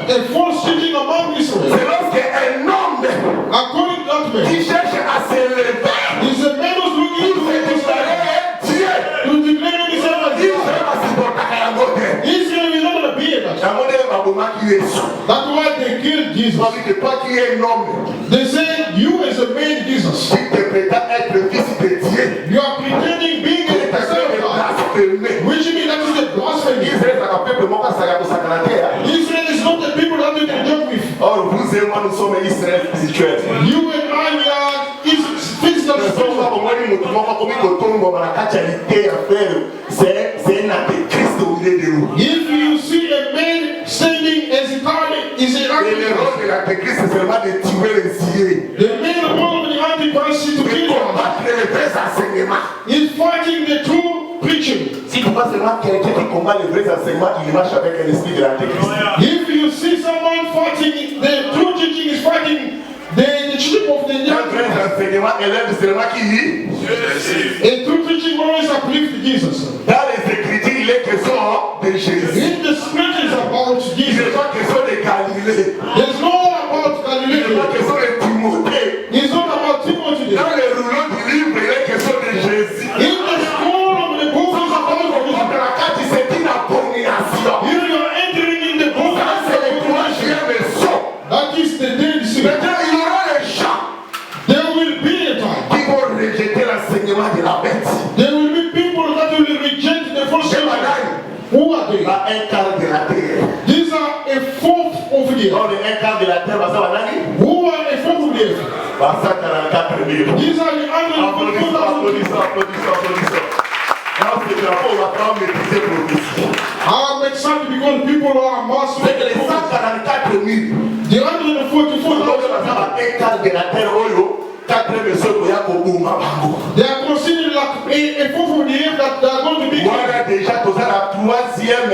a false teaching among Israel. C'est lorsqu'un homme According to that man, qui cherche à s'élever is a man who's looking pour to se déclarer Dieu. to declare himself as Il God. fait ma supporter à la mode. Israel is not going to be that. La mode est ma maman qui est sous. That's why they killed Jesus. Tandis que toi qui es un homme, They say you as a man, Jesus, qui te prétend être le fils de Dieu, you are pretending being qui a est son of God. blasphémé. Which means that is a blasphemy. Israël, ça n'a pas vraiment ça pour sa caractère. Israel is not the people that you can joke with. Or, vous et moi, nous sommes Israël spirituel. You and I, we are physical Nous sommes spiritual. au moins une mouvement comme une automne, la qualité à faire. C'est un antéchrist au milieu de nous. If you see a man standing as a target, is Et an le antichrist. rôle de l'antéchrist, c'est seulement de tuer les yeux. The man of the antichrist is to De kill them. combattre les vrais enseignements. He's fighting the true preaching. Si tu vois seulement quelqu'un qui combat les vrais enseignements, il marche avec un esprit de l'antéchrist. If you see someone fighting, the true teaching is fighting the sheep of the Un vrai devil. enseignement élève seulement qui dit. A true teaching always uplifts Jesus. Dans les Écritures, il est question de Jésus. In the scriptures about Il n'est Jesus, pas question de Galilée. there's no about Il n'est pas Galilee. question de Timothée. It's not about Timothy. Dans les rouleaux du livre, il est question de Jésus. In the scroll of the book is about Contre Jesus. la carte, c'est une abomination. If you are entering in the book, Ça, c'est le troisième maison. that is the dead sea. Maintenant, il y aura les gens There will be a time. qui vont rejeter l'enseignement de la bête. There will be people that will reject the false C'est teaching. madame, Who are they? la un quart de la terre. These are a fourth of the earth. Dans le un quart de la terre, ça va aller. Who are a fourth of the earth? 144 000. These are the Applaudissons, 144,000. applaudissons, applaudissons, applaudissons. Dans ce drapeau, on va quand même maîtriser prophétie. I'm excited because people are C'est que les mastering. 144 000. The 144,000, Un quart de la terre, oyo, 4 messieurs, koya kobuma bango. they are considered like a fourth of the earth that they are going to be. Voilà déjà, tout ça, la troisième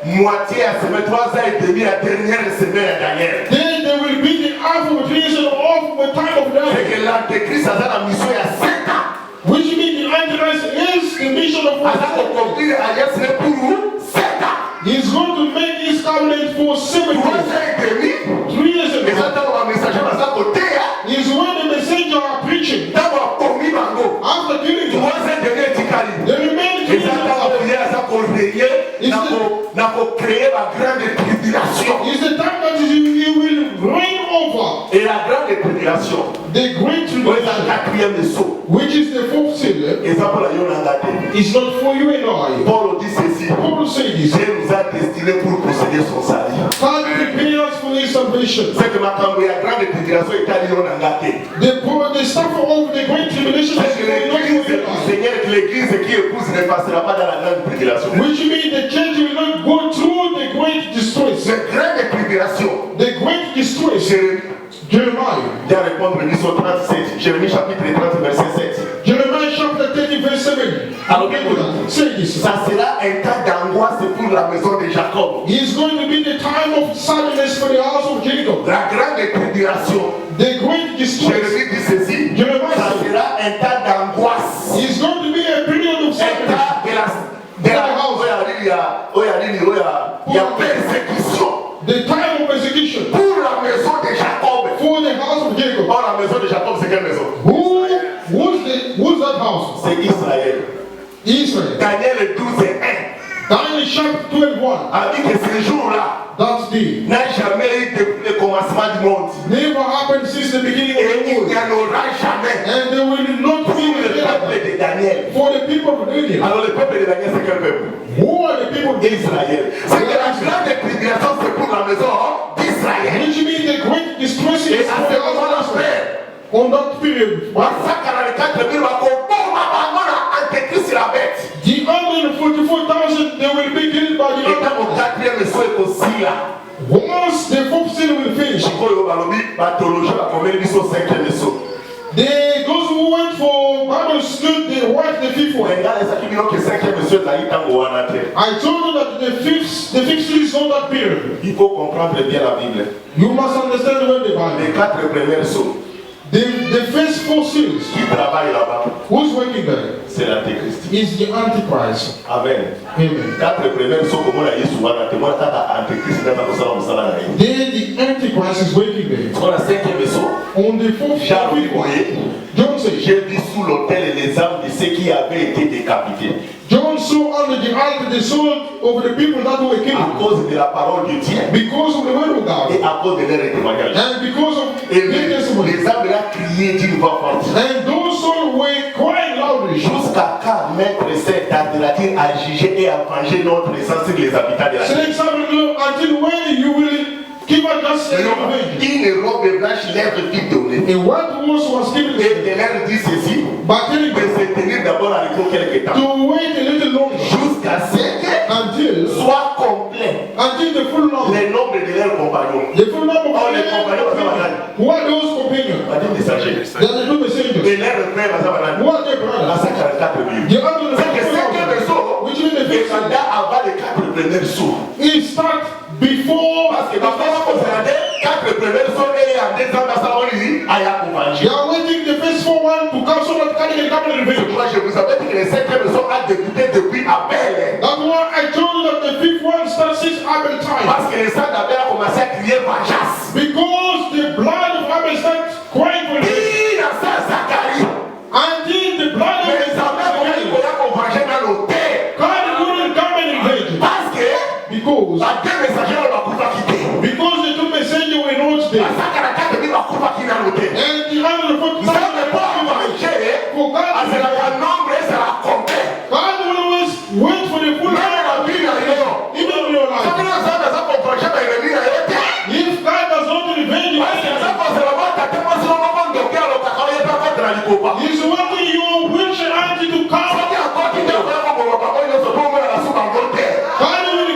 moitié à semaine, 3 ans et demi, la dernière semaine à Daniel. Then there will be the half of the creation of the time of C'est death. que l'antéchrist, ça a la mission il y a 7 ans. Which means the Antichrist is the mission of Ça a God. accompli l'alliance pour 7 ans. He's going to make his covenant for 7 3 years. ans et demi. 3 years Et ago. ça, dans le messager, dans sa côté, Is when the messenger are preaching. dans mon commis bango. After killing 3 him, ans et demi, tu cali. the remaining 3 Et ça, dans years le prière, ça pour régner, pour créer la grande tribulation. is the time that he will reign over Et la grande tribulation, the great c'est la tribulation, quatrième leçon. which is the fourth seal. Et ça, pour la yonangate. It's not for you and I. Paul dit ceci. Paul said this. Dieu nous a destinés pour posséder son salut. God prepares for his salvation. C'est que ma cambo, la grande tribulation est à yonangate. The stuff of the great tribulation C'est is que not l'église for you du and I. Seigneur, que l'église qui épouse ne passera pas dans la grande tribulation. Which means the church will not go through the great distress. Cette grande tribulation, The great distress. Jérémie, Jeremiah. viens répondre, verset 37. Jérémie chapitre 30, verset 7. Jeremiah chapter 30 verse 7. Alors, Say this. ça sera un temps d'angoisse pour la maison de Jacob. It's going to be the time of sadness for the house of Jacob. La grande tribulation, The great distress. Jérémie dit ceci, ça sera un temps d'angoisse. It's going to be a period of Un sadness. temps il y a persécution The time of persecution pour la maison de Jacob. for the house of Jacob. Or, la maison de Jacob, c'est quelle maison? Who's that house? C'est Israël. Israel. Daniel 12 et 1 Daniel chapter 12:1. a dit que ce jour-là That day n'a jamais eu depuis le commencement du monde. never happened since the beginning of Et the il world. n'y en aura jamais And there will not pour be le peuple de Daniel. for the people of Daniel. Alors, le peuple de Daniel, c'est quel peuple? Who are the people of Israël. C'est que la grande tribulation, c'est pour la maison d'Israël. Which means the great distress Et is à for ce the house moment-là, of Israel. frère, On that period, 144 000 va est aussi là. Once the fourth seal will finish, those who went for Bible school, they watched the fifth one. I told you that the fifth seal is not that period. Il faut comprendre bien la Bible. You must understand when the Bible. Les 4 premières sceaux. The first 4 seals. Qui travaille là-bas? Who's working there? C'est l'Antéchrist. Is the Antichrist. Amen. Amen. 4 premières sceaux comme on a dit souvent, Antéchrist n'est pas comme ça. Then the Antichrist is working there. Sur la 5e sceau, on the 4th John said, j'ai vu sous l'autel les âmes de ceux qui avaient été décapités. John saw under the altar the soul of the people that were killed. À cause de la parole de Dieu. Because of the word of God. Et à cause de leur témoignage. And because of their testimony. Les âmes là criaient d'une voix forte. And those souls were crying loudly. Jusqu'à quand mettre cette date de la terre à juger et à venger notre sang sur les habitants de la terre. Until when you will give us just une robe blanche lève vite donné. A white horse was given. Et de leur dit ceci. But de se tenir d'abord à l'école quelque temps. To wait a little longer. Jusqu'à ce que soit complet. Until the full number. Les nombres de leurs compagnons. The full number of les compagnons. Who are those companions? Pas des messagers. They are the two messengers. Et leurs frères. Who are their brothers? La 144 000. C'est que 5e saut. Which is the fifth saut. Avant les 4 premiers sauts. It starts before. Parce que parfois on se rendait 4 premiers sauts et en 2 ans dans sa rue, à Yakouvanje. They are waiting the first 4 one to come so that can come in the Moi je vous avais dit que les 5e sauts a débuté depuis Abel. That's why I told you that the fifth one starts since Abel time. Parce que le sang d'Abel a commencé à crier vengeance. Because the blood of Abel starts crying for him. Until the blood of Abel starts crying. God couldn't come and invade. Because the two messengers were not there. And the other for God will always wait for the full number. Even in your life. If God does not revenge you, He's wanting your wheelchair auntie to come. God will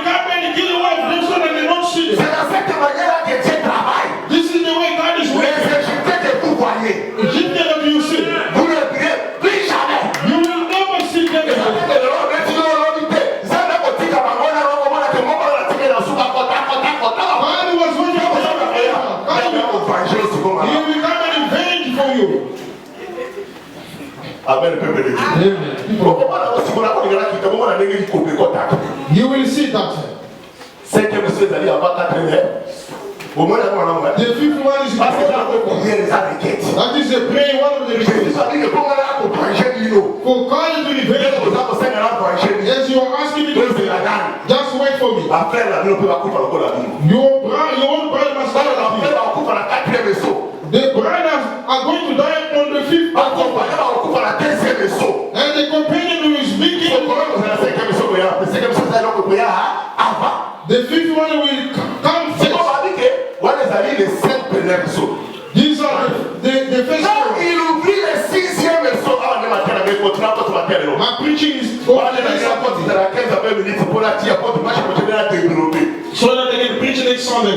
come and kill you of them so that they don't see them. This is the way God is working. Egyptian that you see. You will never see them again. God was waiting for you. He will come and revenge for you. Amen. You will see that. The fifth one is that is a prayer, one of the requests. For God to revenge. Yes, you are asking me to do that. Just wait for me. Your own brother must die. The brothers are going to die on the fifth. And the companion who is speaking, the fifth one will come first. These are the first one. My preaching is for so that they can preach next Sunday.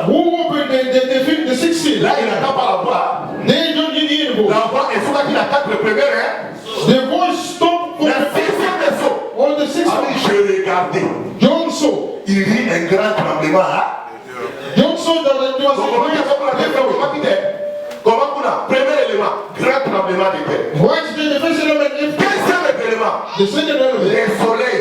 Who opened the 16? They don't need the info. The voice stopped on the 16th. John saw. Il y a un grand tremblement. John saw that there was a great. Comment on a? Premier élément, grand tremblement de terre. What is the first element? Deuxième élément, the second element. Le soleil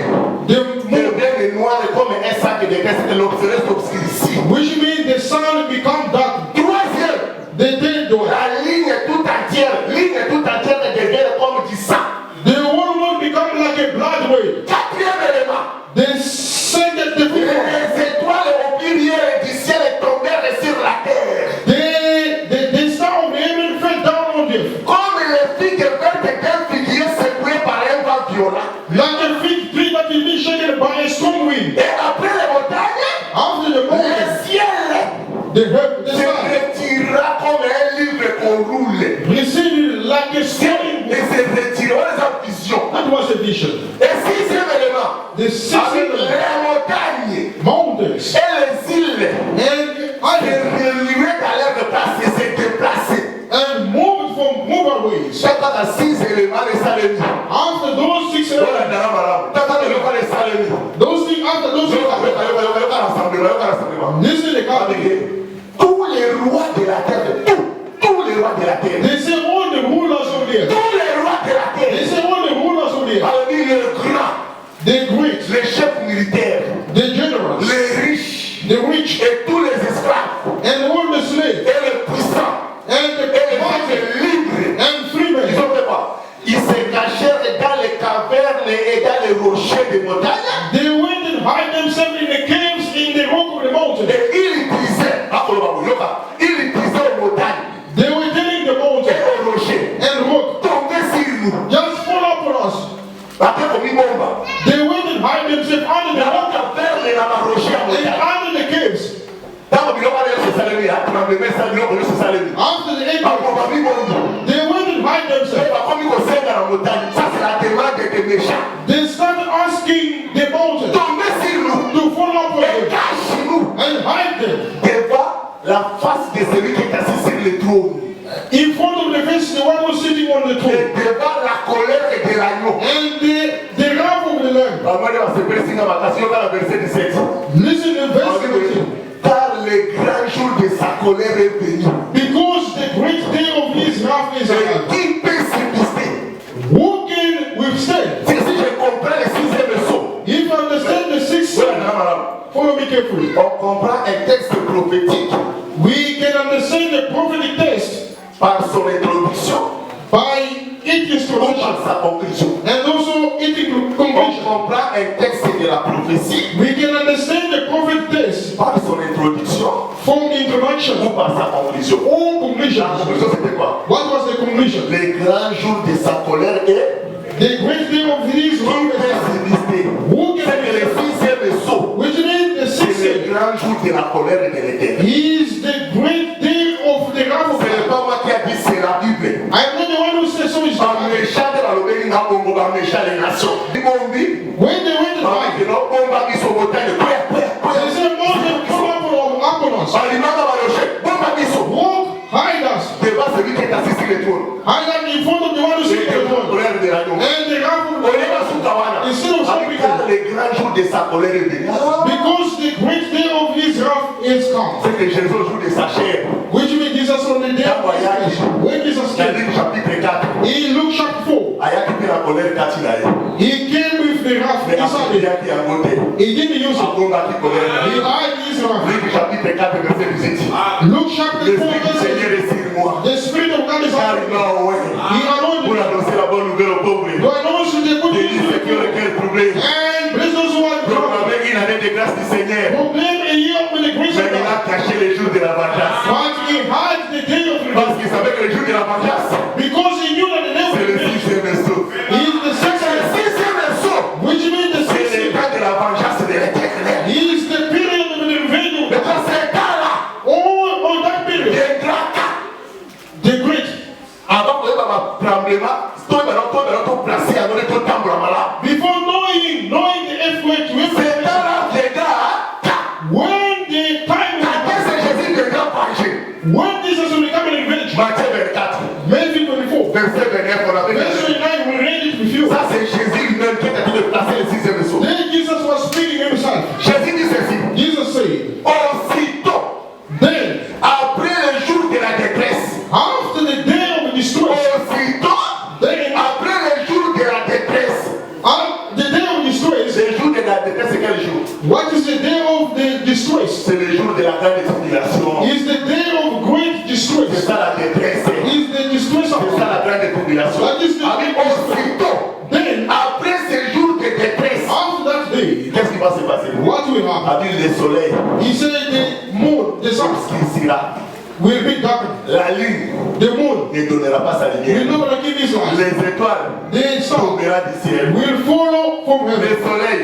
devient noir comme un sac de graisse et l'obscurité s'obscurcit. Which means the sun become dark. Troisième, the third one. La ligne tout entière devient comme du sang. The whole world become like a blood way. Quatrième élément, the second, the les étoiles oblières du ciel tombèrent sur la terre. The star of heaven fell down on them. Comme les figues vertes d'un figuier secouées par un vent violent. Like a fig tree that is being shaken by a strong wind. Et après les montagnes, after the mountain, le ciel the se retira comme un livre qu'on roule. Receded like a swelling. Et se retira, on les a vision. That was a vision. Et sixième élément, the six avec les montagnes mountains et les îles and se islands reliaient à leur place et se déplaçaient. and moved from moveaways. Chaque fois que 6 éléments les salés. After those six elements, those things, after those six elements, listen to the God. Tous les rois de la terre, tous les rois de la terre, They say all the rulers of the earth. tous les rois de la They terre, say all the rulers of the earth. parmi les grands, The great, les chefs militaires, the generals, les riches the rich, et tous les esclaves and all the slaves, et les puissants and the et les mighty, gens libres. and free men. Ils ont fait quoi? Ils se cachèrent dans les cavernes et dans les rochers des montagnes. They went and hide themselves in the caves in the rock of the mountain. Et ils disaient, ils disaient aux montagnes They were telling the et mountain aux rochers, and rock, tombez sur nous. just fall upon us. Après, comme ils bombent, They went and hide themselves under the dans rock la caverne et dans la rocher à and montagne. under the caves. Dans le bureau, on se salue, tremblement, ça, bureau, on se salue. After the Ah, earthquake, on va vivre au monde. they went and hide C'est themselves. pas comme ils conseillent dans la montagne. Ça, c'est la demande des méchants. They started asking the mountain Tombez sur nous to fall upon et them cachez-nous and hide them devant la face de celui qui est assis sur le trône. in front of the face of the one who's sitting on the Et throne devant la colère de l'agneau. and the wrath of the Lamb. Maman, il va se préciser dans ma question dans le verset 17. Listen to verse 17. Car le grand jour de sa colère est venu. Because the great day of his wrath is Et arrived. qui peut subsister? Who can withstand? Si je comprends le sixième saut, If you understand the sixth voilà, psalm, madame, follow me carefully. on comprend un texte prophétique We can understand the prophetic text par son introduction by its ou introduction par sa conclusion. and also its On conclusion. comprend un texte de la prophétie We can understand the prophetic text par son introduction from the introduction ou par sa conclusion. or conclusion. La conclusion c'était quoi? What was the conclusion? Le grand jour de sa colère est The great day of his qui wrath peut is arrived. subsister. Who C'est que le can sixième saut, which means the c'est sixth le day grand jour de la colère et de l'éternel. is the great day of the wrath of Ce n'est God. pas moi qui a dit, c'est la Bible. I'm not the one who says so. It's En God. méchant de la lobby, il a bombo, en méchant les nations. Ils m'ont dit, When they went to en fight, disant, bomba qui sont montagne, they said, Moses, come upon us. en limant dans le rocher, bomba qui sont Walk, hide us. devant celui qui est assis sur le trône. Hide us in front of the one who C'est sits le on the throne. colère de l'agneau. And the wrath of On God. est dans sous Tawana. Instead of Avec car le grand jour de sa colère est venu. Because the great day of his wrath is come. C'est que Jésus au jour de sa chair. Which means Jesus on the day of his flesh. When Jesus Dans came, Luc chapitre 4, in Luke chapter 4, Aya qui fait la colère quand il a eu. he came with the wrath Mais après, inside il him. a dit à côté. He didn't use À it. bomba qui colère. He hid his wrath. Luc chapitre 4, verset 17. Luke chapter 4, L'Esprit du verse Seigneur 8. est sur moi. The Spirit of God is Car upon il me. m'a envoyé He anointed pour me annoncer la bonne nouvelle aux pauvres. to announce the good Il news dit to ceux the qui ont poor. le cœur troublé. And bless those who are troubled. Proclamer une année de grâce du Seigneur. Proclaim a year with the grace Mais of il a God. caché les jours de la vengeance. But he hides the day of Parce revenge. qu'il savait que le jour de la vengeance, Because he knew that the day of c'est le revenge sixième saut. is the C'est sixth le day. sixième saut. Which means the C'est sixth le day. temps de la vengeance de l'éternel. Is the period of the revenge of Mais God. dans ces temps-là, Oh, on that il y period, a un grand cas. the great. Avant que le tremblement, tout placé à donner tout le temps malade. Before knowing the earthquake, to Ces earthquake, temps-là viendra. when the time is Quand est-ce que Jésus devient venger? when Jesus will become an revenge. Matthieu 24, Matthew 24, verset 29, on avait verse dit. 29, we read it with you. Ça, c'est Jésus lui-même qui a dit de placer le sixième saut. Then Jesus was speaking himself. Jésus dit ceci. Jesus said, Aussitôt, then, après le jour de la détresse, after the day of distress, aussitôt, then, après le jour de la détresse, the day of distress, le jour de la détresse, c'est quel jour? what is the day of the distress? C'est le jour de la grande tribulation. Is the day of great C'est distress. ça la détresse. Is the distress of C'est ça la grande tribulation. That is the Avec aussitôt, Then, après ce jour de détresse, after that day, qu'est-ce qui va se passer? what will happen? A dit le soleil, He said the moon, the sun qui sera. will be darkened. La lune The moon ne donnera pas sa will lumière. not give his light. Les étoiles The sun tombera du ciel. will follow from Le heaven. soleil,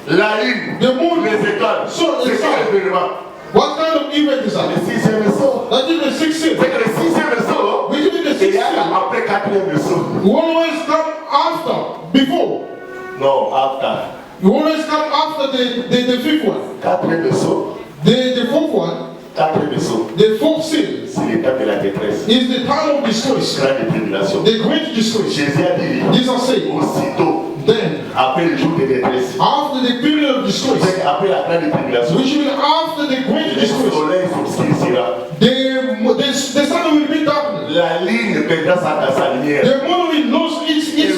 la lune, The moon, les étoiles. So, C'est the quel sun. événement? What kind of event is Le that? sixième saut. That is the sixth C'est sin. que le sixième saut, Which is the il sixth y a sin. après quatrième saut. We always come after, before. Non, after. You always come after the fifth one. Quatrième vaisseau. The fourth one. Quatrième vaisseau. The fourth seal. C'est l'état de la détresse. Is the time of distress. Grande tribulation. The great distress. Jésus a dit. Jesus said. Aussitôt. Then. Après le jour de détresse. After the period of distress. Après la grande tribulation. Which will after the great distress. Le soleil s'obscurcira. The sun will be darkened. La ligne perdra sa lumière. The moon will lose its light.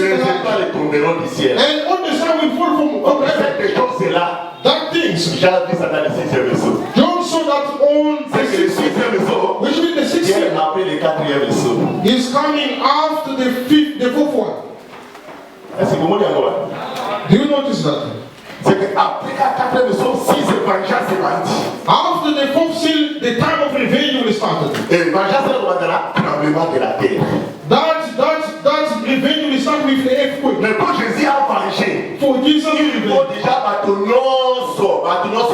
Les tomberont du ciel. And all the sun will fall from heaven. Cette chose c'est là. That things. J'ai vu ça dans le 6e vaisseau. John saw that on c'est que le 6e vaisseau. Which means the 6th vient après le 4e vaisseau. Is coming after the fourth one. Est-ce que vous voyez encore? Do you notice that? C'est qu'après le 4e vaisseau, 6 vengeances est bandit. After the fourth seal, the time of revenge will start. Et vengeance est le tremblement de la terre. That revenge will start with the earthquake. Mais pour Jésus a vengé, for Jesus il faut déjà Batonoso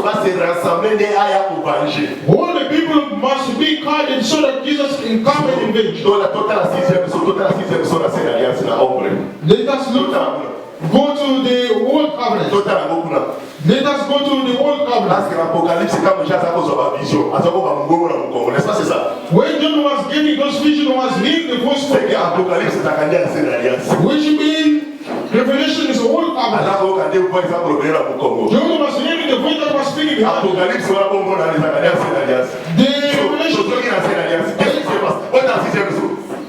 va se rassembler pour venger. All the people must be guided so that Jesus can come and avenge. Donc la totale 6e vaisseau, la seule alliance na ombre. Let us look. Go to the old covenant. Let us go to the old covenant. Parce que l'Apocalypse, c'est comme déjà ça cause ma vision. N'est-ce pas c'est ça? When John was getting those visions, was hearing the voice from God. L'Apocalypse, c'est une alliance. Which means Revelation is a old covenant. John was hearing the voice that was speaking. Apocalypse, c'est une alliance. The Revelation.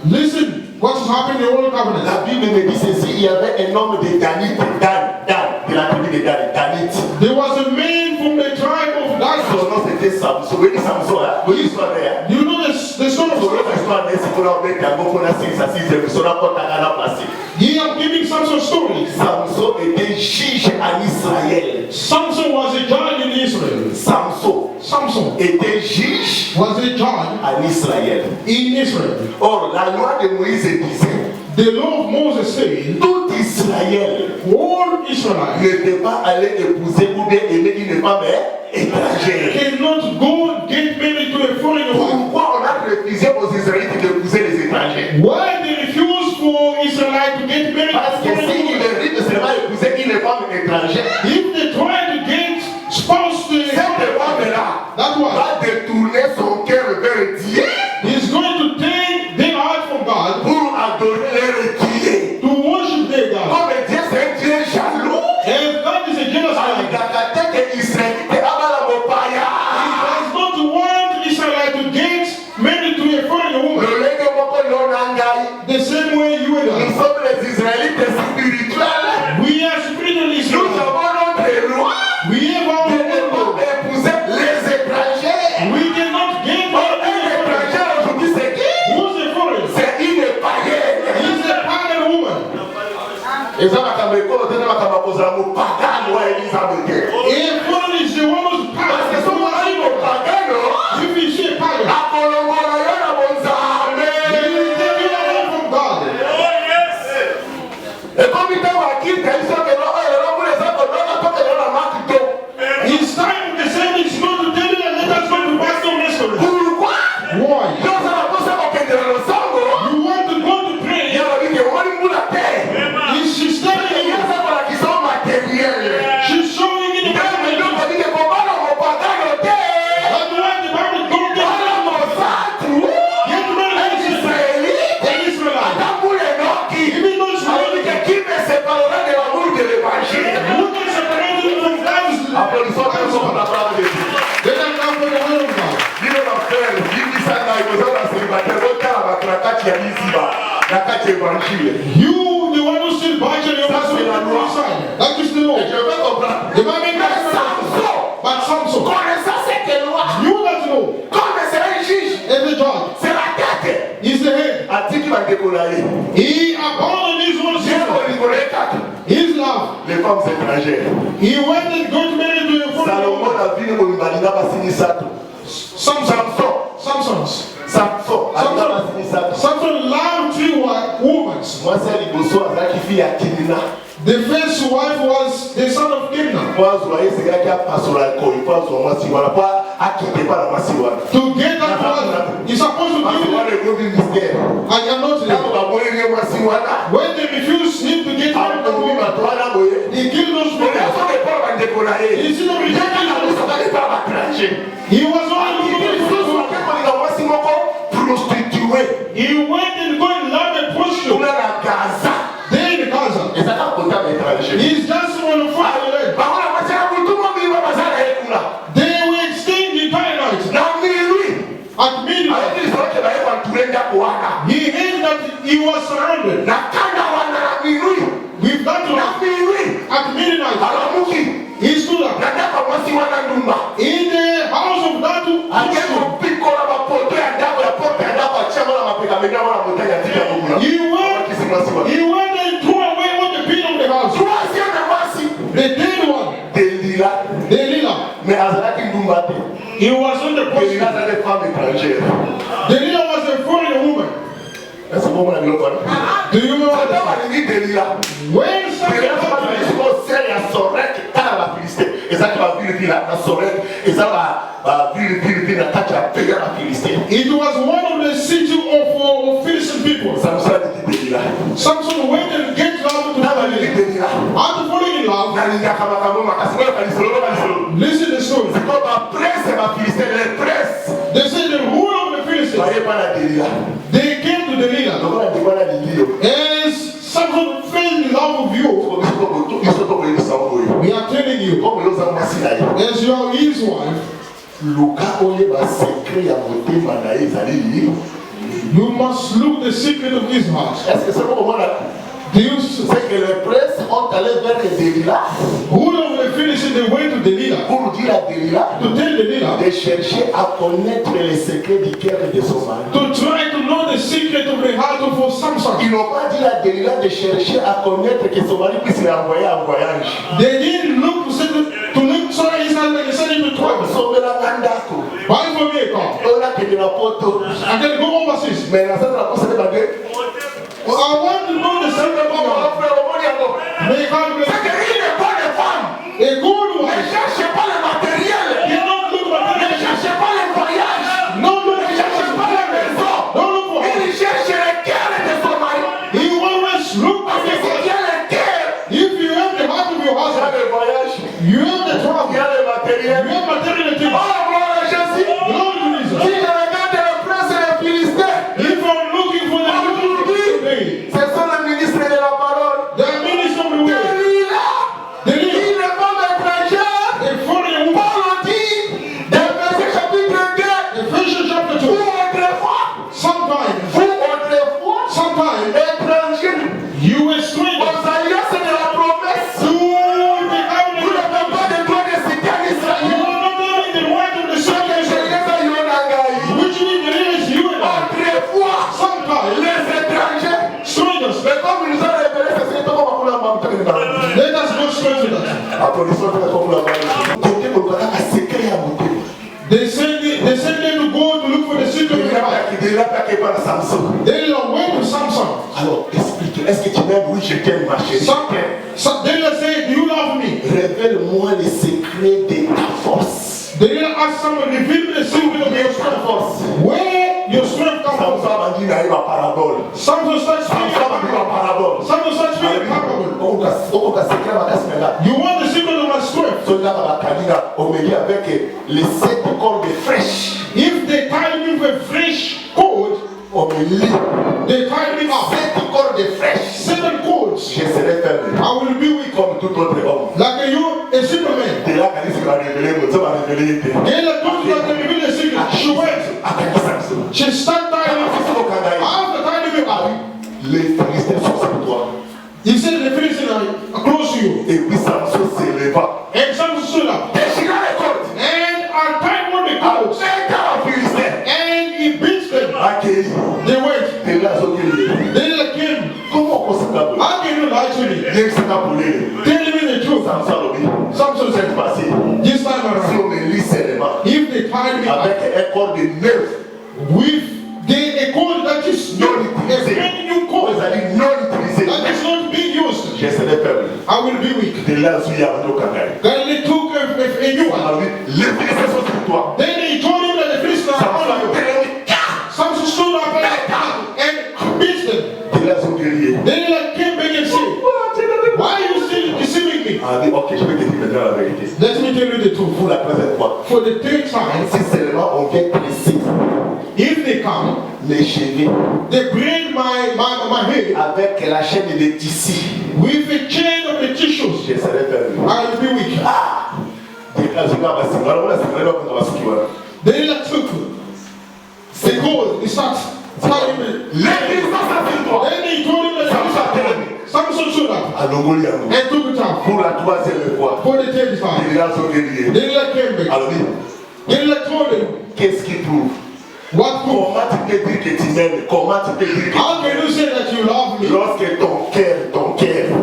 Listen. What is happening in the old covenant? La Bible me dit ceci, il y avait un homme de Danite, Dan, de la tribu de Danite. There was a man from the tribe of Dan. Son nom c'était Samson. Vous voyez Samson là? Vous voyez l'histoire là? You know the son of Samson? L'histoire là, c'est pour la mettre à gauche, on a 6 à 6, on a pas à passer. He am giving Samson's story. Samson était juge en Israël. Samson was a judge in Israel. Samson était juge was a judge en Israël. In Israel. Or, la loi de Moïse disait, the law of Moses said, tout Israël all Israelites ne peut pas aller épouser ou bien aimer une femme étrangère. Cannot go get married to a foreign woman. Pourquoi on a refusé aux Israélites d'épouser les étrangers? Why they refuse for Israelites to get married? Parce que s'ils méritent seulement épouser une femme étrangère, if they try to get spouse to cette femme-là va détourner son cœur vers Dieu. He's going to take their heart from God pour adorer leur Dieu. To worship their God. Comme Dieu c'est un Dieu jaloux. And God is a jealous God. He does not want Israel to get married to a foreign woman. The same way you and I. Nous sommes les Israélites spirituels. We are spiritual Israelites. Nous avons notre loi. We have our own épouser les étrangers. We cannot get married. Un étranger aujourd'hui c'est qui? Who's a foreign? C'est une païenne. He's a pagan woman. Et ça va comme école, on va comme poser un mot pagan ou Elisabeth. A foreign is the one who's pagan. Parce que son mari est pagan, non? If you say pagan. A Colombo, il y a un bon zame. From God. Et comme il t'a dit, il t'a dit que it's time the same is going to tell you and let us go to Pastor Restaurant. Pourquoi? Why? You want to go to pray? She's telling you. She's showing you the Bible. That's why the Bible don't get married an Israelite. Even though it's really who can separate you from God's Let them come for the will of God. You, the one who still bachelor, your husband, that is the law. The Bible but Samson, you that know, every judge is the head. He abandoned his own sister, his love. He went and got married to a foreign woman. Samson loved 3 women. The first wife was the son of Timnah. To get that one, he's supposed to give it. I cannot live. When they refuse him to get married to women, he killed those women. Instead of rejecting he was only he went and go and love a prostitute. There in Gaza. He's just on the fire. They were exchanging dynamite. At midnight. He heard that he was surrounded. We've got to at midnight. He stood up. In the house of Datu. He went and threw away all the pin of the house. The dead one. Delilah. He was on the position. Delilah was a foreign woman. Do you know that? When it was one of the city of Philistine people. Samson went and get love to Delilah. After falling in love, listen to the story. They said the ruler of the Philistines. They came to Delilah. And Samson fell in love with you. We are telling you, as you are his wife, you must look the secret of his heart. Do you say que les princes ont allé vers Delilah? Who of the Philistines they went to Delilah? Pour dire à Delilah, to tell Delilah, de chercher à connaître les secrets du cœur de son mari. To try to know the secret of the heart of Samson. Ils n'ont pas dit à Delilah de chercher à connaître que son mari puisse l'envoyer en voyage. They didn't look to look try his hand and send him to travel. Sauver la Gandako. Buy for me a car. On a que de la photo. I can go overseas. Mais la seule chose c'est de I want to know the secret of God. May God bless you. A good one. He don't look material. No look for he always look for if you have the heart of your husband, you have the trouble. You have materiality. Lord Jesus. If I'm looking for the ce sont les ministres de la parole. The minister of the word. Delilah. Il n'est pas étranger. Paul dit dans Ephésiens chapitre 2. Ephesians chapter 2. Autrefois. Sometimes. Étranger. You were strange. Aux alliances de la promesse. Vous n'avez pas de droit de citer en Israël. You are not having the right of the city. Which means the name is you and I. Autrefois. Sometimes. Les étrangers. Mais comme il nous a révélé, c'est comment on va faire. Let us go straight to that. They said them to go to look for the secret of the heart. Delilah went to Samson. Alors, explique. Est-ce que tu m'aimes? Oui, je t'aime, ma chérie. Delilah said, do you love me? Révèle-moi les secrets de ta force. Delilah asked someone, reveal me the secret of your strength. Where your strength comes from. Samson starts speaking a parable. Samson starts speaking a parable. You want the secret of my strength? If they tie me with a fresh cord, they tie me up. 7 cords. I will be weak. Like a superman. Then I told you that they reveal the secret. She went. She started tying me. After tying me up, les Philistins sont sur toi. He said the Philistines are close to you. Et puis Samson s'éleva. And Samson stood up. Déchira les cordes. And untied one of the cords. And he beat them. They went. Delilah came. How can you lie to me? Tell me the truth. Samson said, this time around, if they tied me up with a cord that is not a brand new cord that is not being used, I will be weak. Then they took a new one. Then he told him that the Philistines are on you. Samson stood up and beat them. Then he came back and said, why are you still deceiving me? m'a dit, ok, je vais te dire maintenant la vérité. Let me tell you the truth. Pour la troisième fois. For the third time, Si seulement on vient presser if they come, les cheveux they bring my head avec la chaîne de tissu, with a chain of the tissues, je serai perdu. I will be weak. They They took the gold, he starts telling me. Then he told him that Samson stood up and took it out. Pour la troisième fois, For the third time, Delilah came back. alors Delilah told him, qu'est-ce qui prouve? what proof? Comment tu peux dire que tu m'aimes? Comment tu peux dire que How can you say that you love me? lorsque ton cœur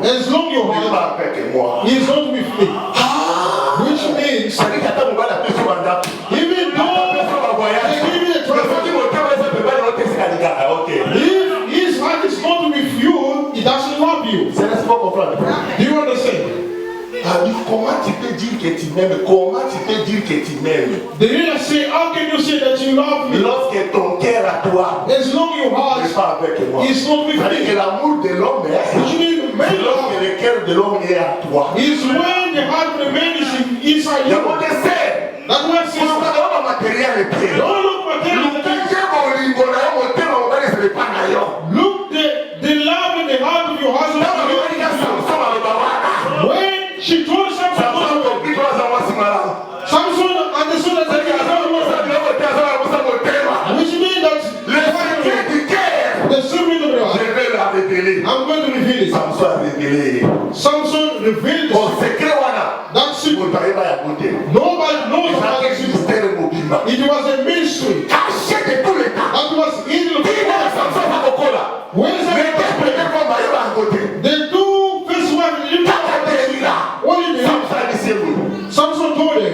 As long your n'est heart pas avec moi? is not with me. Which means, Ça dit qu'attends, on va la faire sur un date. even though they give me a if his heart is not with you, he doesn't love you. C'est là, c'est pas comprendre. Do you understand? Comment tu peux dire que tu m'aimes? Comment tu peux dire que tu m'aimes? Delilah say, how can you say that you love me? Lorsque ton cœur à toi As long your n'est heart pas avec moi. is not with C'est-à-dire que me. l'amour de l'homme, Which means c'est lorsque le cœur de l'homme est à toi. is when the heart of the man is inside Il y a you. mon désir. That's why it says, Pour le matériel est pied. don't look material. Look the love in the heart of your husband. When she told Samson understood that which means that the spirit of your heart, I'm going to reveal it. Samson revealed that secret. Nobody knows about the secret. It was a mystery that was hidden. When the two first wives lived only the Samson told them,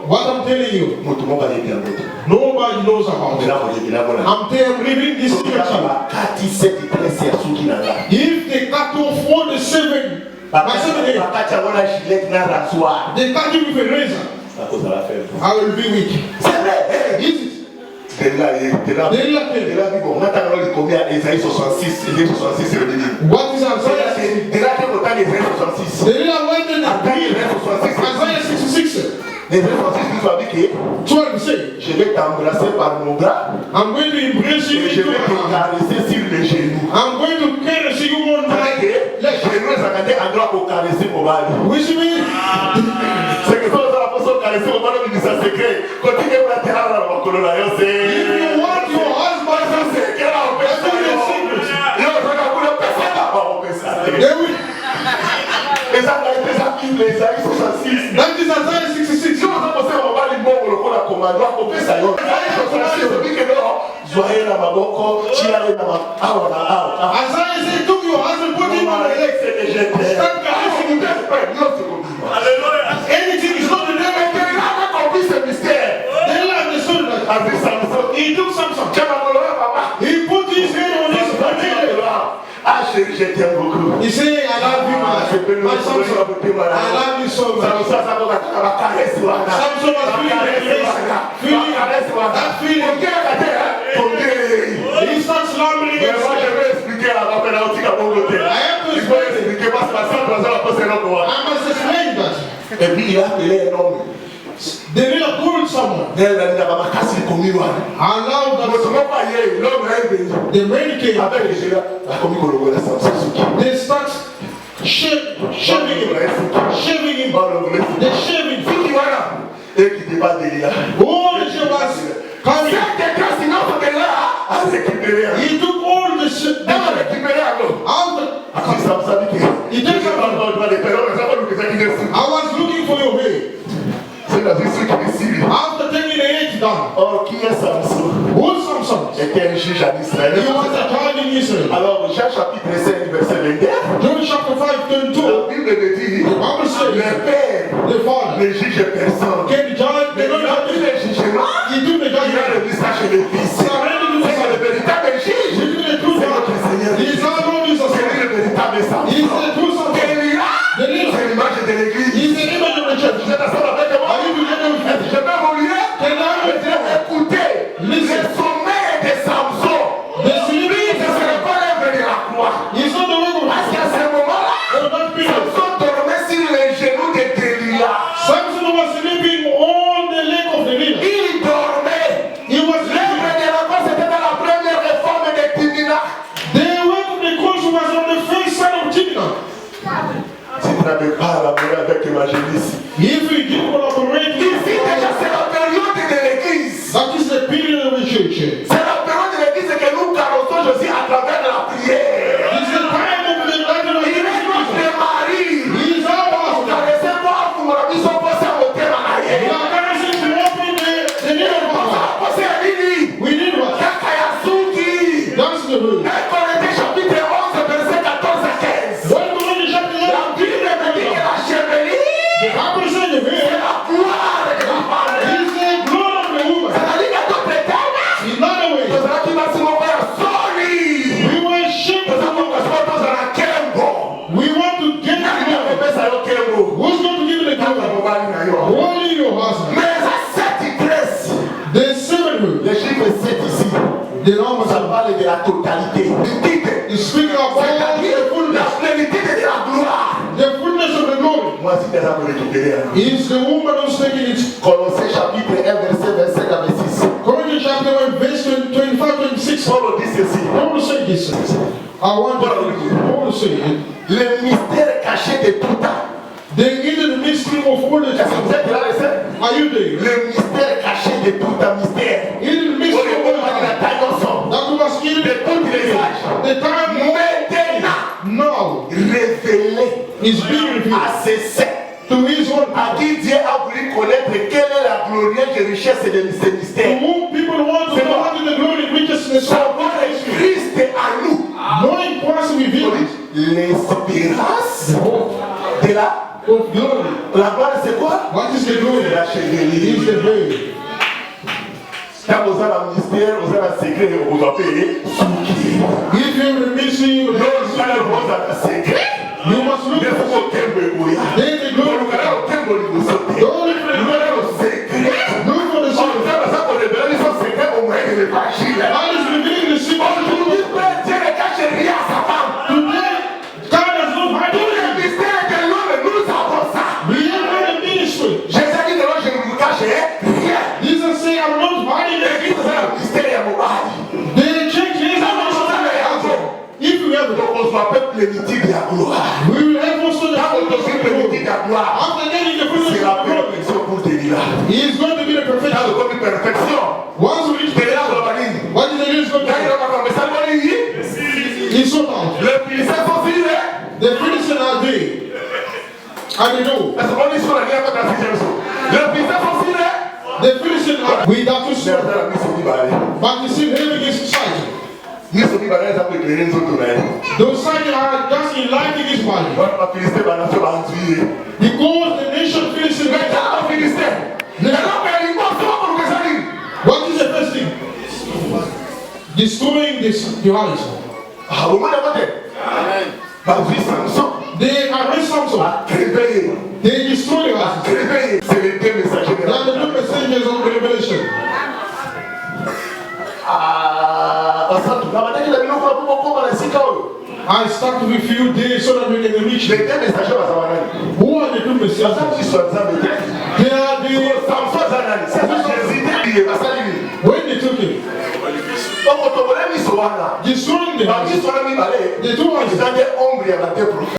what I'm telling you, nobody knows about it. I'm reading this scripture. If they cut off all the seven, they cut him with a razor, I will be weak. Is it? Delilah came. What is Isaiah 66? Delilah went in Isaiah 66. 12 say, je vais t'embrasser par mon bras I'm going to embrace you et je with vais te my hand. caresser sur les genoux. I'm going to caress you on my Les leg. genoux, ça veut dire endroit pour caresser mon mari. Which means, C'est que quand on a besoin de caresser mon mari, il dit ça secret. Quand tu es là, tu as la colonne là, if you want your husband to say, they will. That is Isaiah 66. Isaiah said, took your husband, put him on the leg. Start caressing him. Anything is not the name of Delilah understood that. He took Samson. He put his hand on his body. Ah chérie, je t'aime beaucoup. He said, I love you, my Samson. I love you so much. Samson was feeling that feeling. He starts slumbering. I have to explain that. Et puis il a appelé un homme. Delilah called someone. I Allowed that the man came. They start shaving him. Shaving him. They shaving. All the shavers coming. He took all the shit out. He took something. I was looking for your way. After taking the age down. Oh, qui est Samson? Who's Samson? Était un juge en Israël. He was a child in Israel. Alors, Jean chapitre 5, verset 21. John chapter 5, turn 2. La Bible me dit, The Bible says, le Père the Father ne juge personne. can judge, Mais cannot il a pris judge. le jugement. He took the Il a judgment. le message chez le Fils. Surrender to the C'est le Son. véritable He juge. took the true C'est notre God. Seigneur. He is our Lord Jesus C'est lui Christ. le véritable He Samson. is the true Son. Delilah, c'est Delilah. l'image de He l'église. is the image of the church. Vous êtes ensemble avec moi? Are you together with me? Je vais vous lire. Can I Écoutez, le sommet de Samson. The sleeping Lui, ce ne serait pas l'œuvre de la croix. He's not the way of Parce qu'à ce moment-là, that period. Samson dormait collaborer avec évangéliste. If we did collaborate, Ici déjà c'est la période de l'église. that is the period of the church. C'est la période de l'église que nous carrossons Jésus à travers la prière. It's the time of the life of Il est notre mari. He is our Vous husband. caressez moi pour me la mise au poste à mon thème en We arrière. are carrying to open the need of On our va passer à Lili. We need what? Kakayasuki. That's the rule. 1 Corinthiens chapitre 11 verset 14 à 15. When the Lord is up La Bible me dit que la chevelure, the Bible says the c'est veil la gloire de la femme. is the glory of the woman. C'est-à-dire que d'autres termes, In other nous ways, allons qui va se montrer sorry. we worship. Nous allons que soit dans un Kembo. We want to get Il y a the glory. un ça au Kembo. Who's going to give you the Quand on glory? va aller ailleurs. Only your husband. Mais à 7 et 13, The seventh rule, le chiffre 7 ici, the number ça parle de la totalité. Du titre. is speaking of all C'est-à-dire the fullness, la plénitude de la gloire. the fullness of the glory. Moi, si déjà vous récupérez. It's the woman who's taking it. Colossiens chapitre 1, verset 25 à 26. Corinthians chapter 1, verse 25, 26. Paul dit ceci. I want to say this. I want to say it. Le mystère caché de tout temps. The hidden mystery of all the Est-ce que vous time. êtes là, les sœurs? Are you there? Le mystère caché de tout un mystère. Hidden Au mystery lieu of de all the la time. taille d'ensemble. That was hidden. De tous les âges. The time Maintenant, now révélé is being revealed à ses saints. to his own. À qui Dieu a voulu connaître quelle est la glorieuse richesse de ce To mystère. whom people want to know what is the glory, richness, and Savoir le Christ en nous. knowing Christ revealed L'espérance de la of glory. La gloire, c'est quoi? What is the glory? C'est la It is the chevelure. veil. Quand vous avez un mystère, vous avez un secret, vous appelez Souki. If you have the mystery, Non, vous avez un secret. you must look Il for faut que vous ayez. then the glory. Vous avez un temple de vous sauter. Don't look Vous avez un secret. look for the On secret. fait ça pour révéler son secret au moyen de l'évangile. God is revealing the secret. Aujourd'hui, Dieu ne cache rien à sa femme. Today, God has not Tous hidden. les mystères que l'homme nous avons ça. We have the ministry. Jésus dit que moi, je ne vous cache rien. Jesus say, I'm not hiding it. L'église, c'est un mystère à mon mari. The church is not If you have Donc, on se rappelle plénitude de la gloire. we will have also the Quand on fullness devient of the glory. plénitude de la gloire, After that, in the fullness c'est of la the glory, perfection pour Delilah. he is going to be the Quand perfection. on dit perfection, Once we reach Delilah, on va dire. what is the news going Quand il to va faire un message, on va dire. be? He's so down. Les Philistins sont filés. The Philistines are there. And they know. Parce qu'on est sur la guerre contre la sixième chose. Les Philistins sont filés. The Philistines are with that to Mais serve. on a mis sur Bibalé. But you see, here against society. Mis sur Bibalé, ça peut éclairer les autres domaines. Those society are just enlightening his body. On va Philistins, on a fait un tuer. Because the nation Philistines. Mais quand on Philistins, les gens perdent une bonne somme pour que ça arrive. What is the first thing? Destroying this duality. Ah, au moins d'abord, bah oui, Samson They arrest Samson. a créé. They destroy the house. C'est les deux messagers de They are the la two messengers of the revelation. Ah, I start with you there so that we can reach les them. deux messagers baza wanani? Who are the two Baza messengers? Kristo ya Nzambe te. They are the. Samson aza nani? Sasa Jésus te basali nini? When they took him, Okotobola miso wana. destroying the house. Bamiso wana mibale. The two ones. Eza nde ombre ya ba deux prophètes.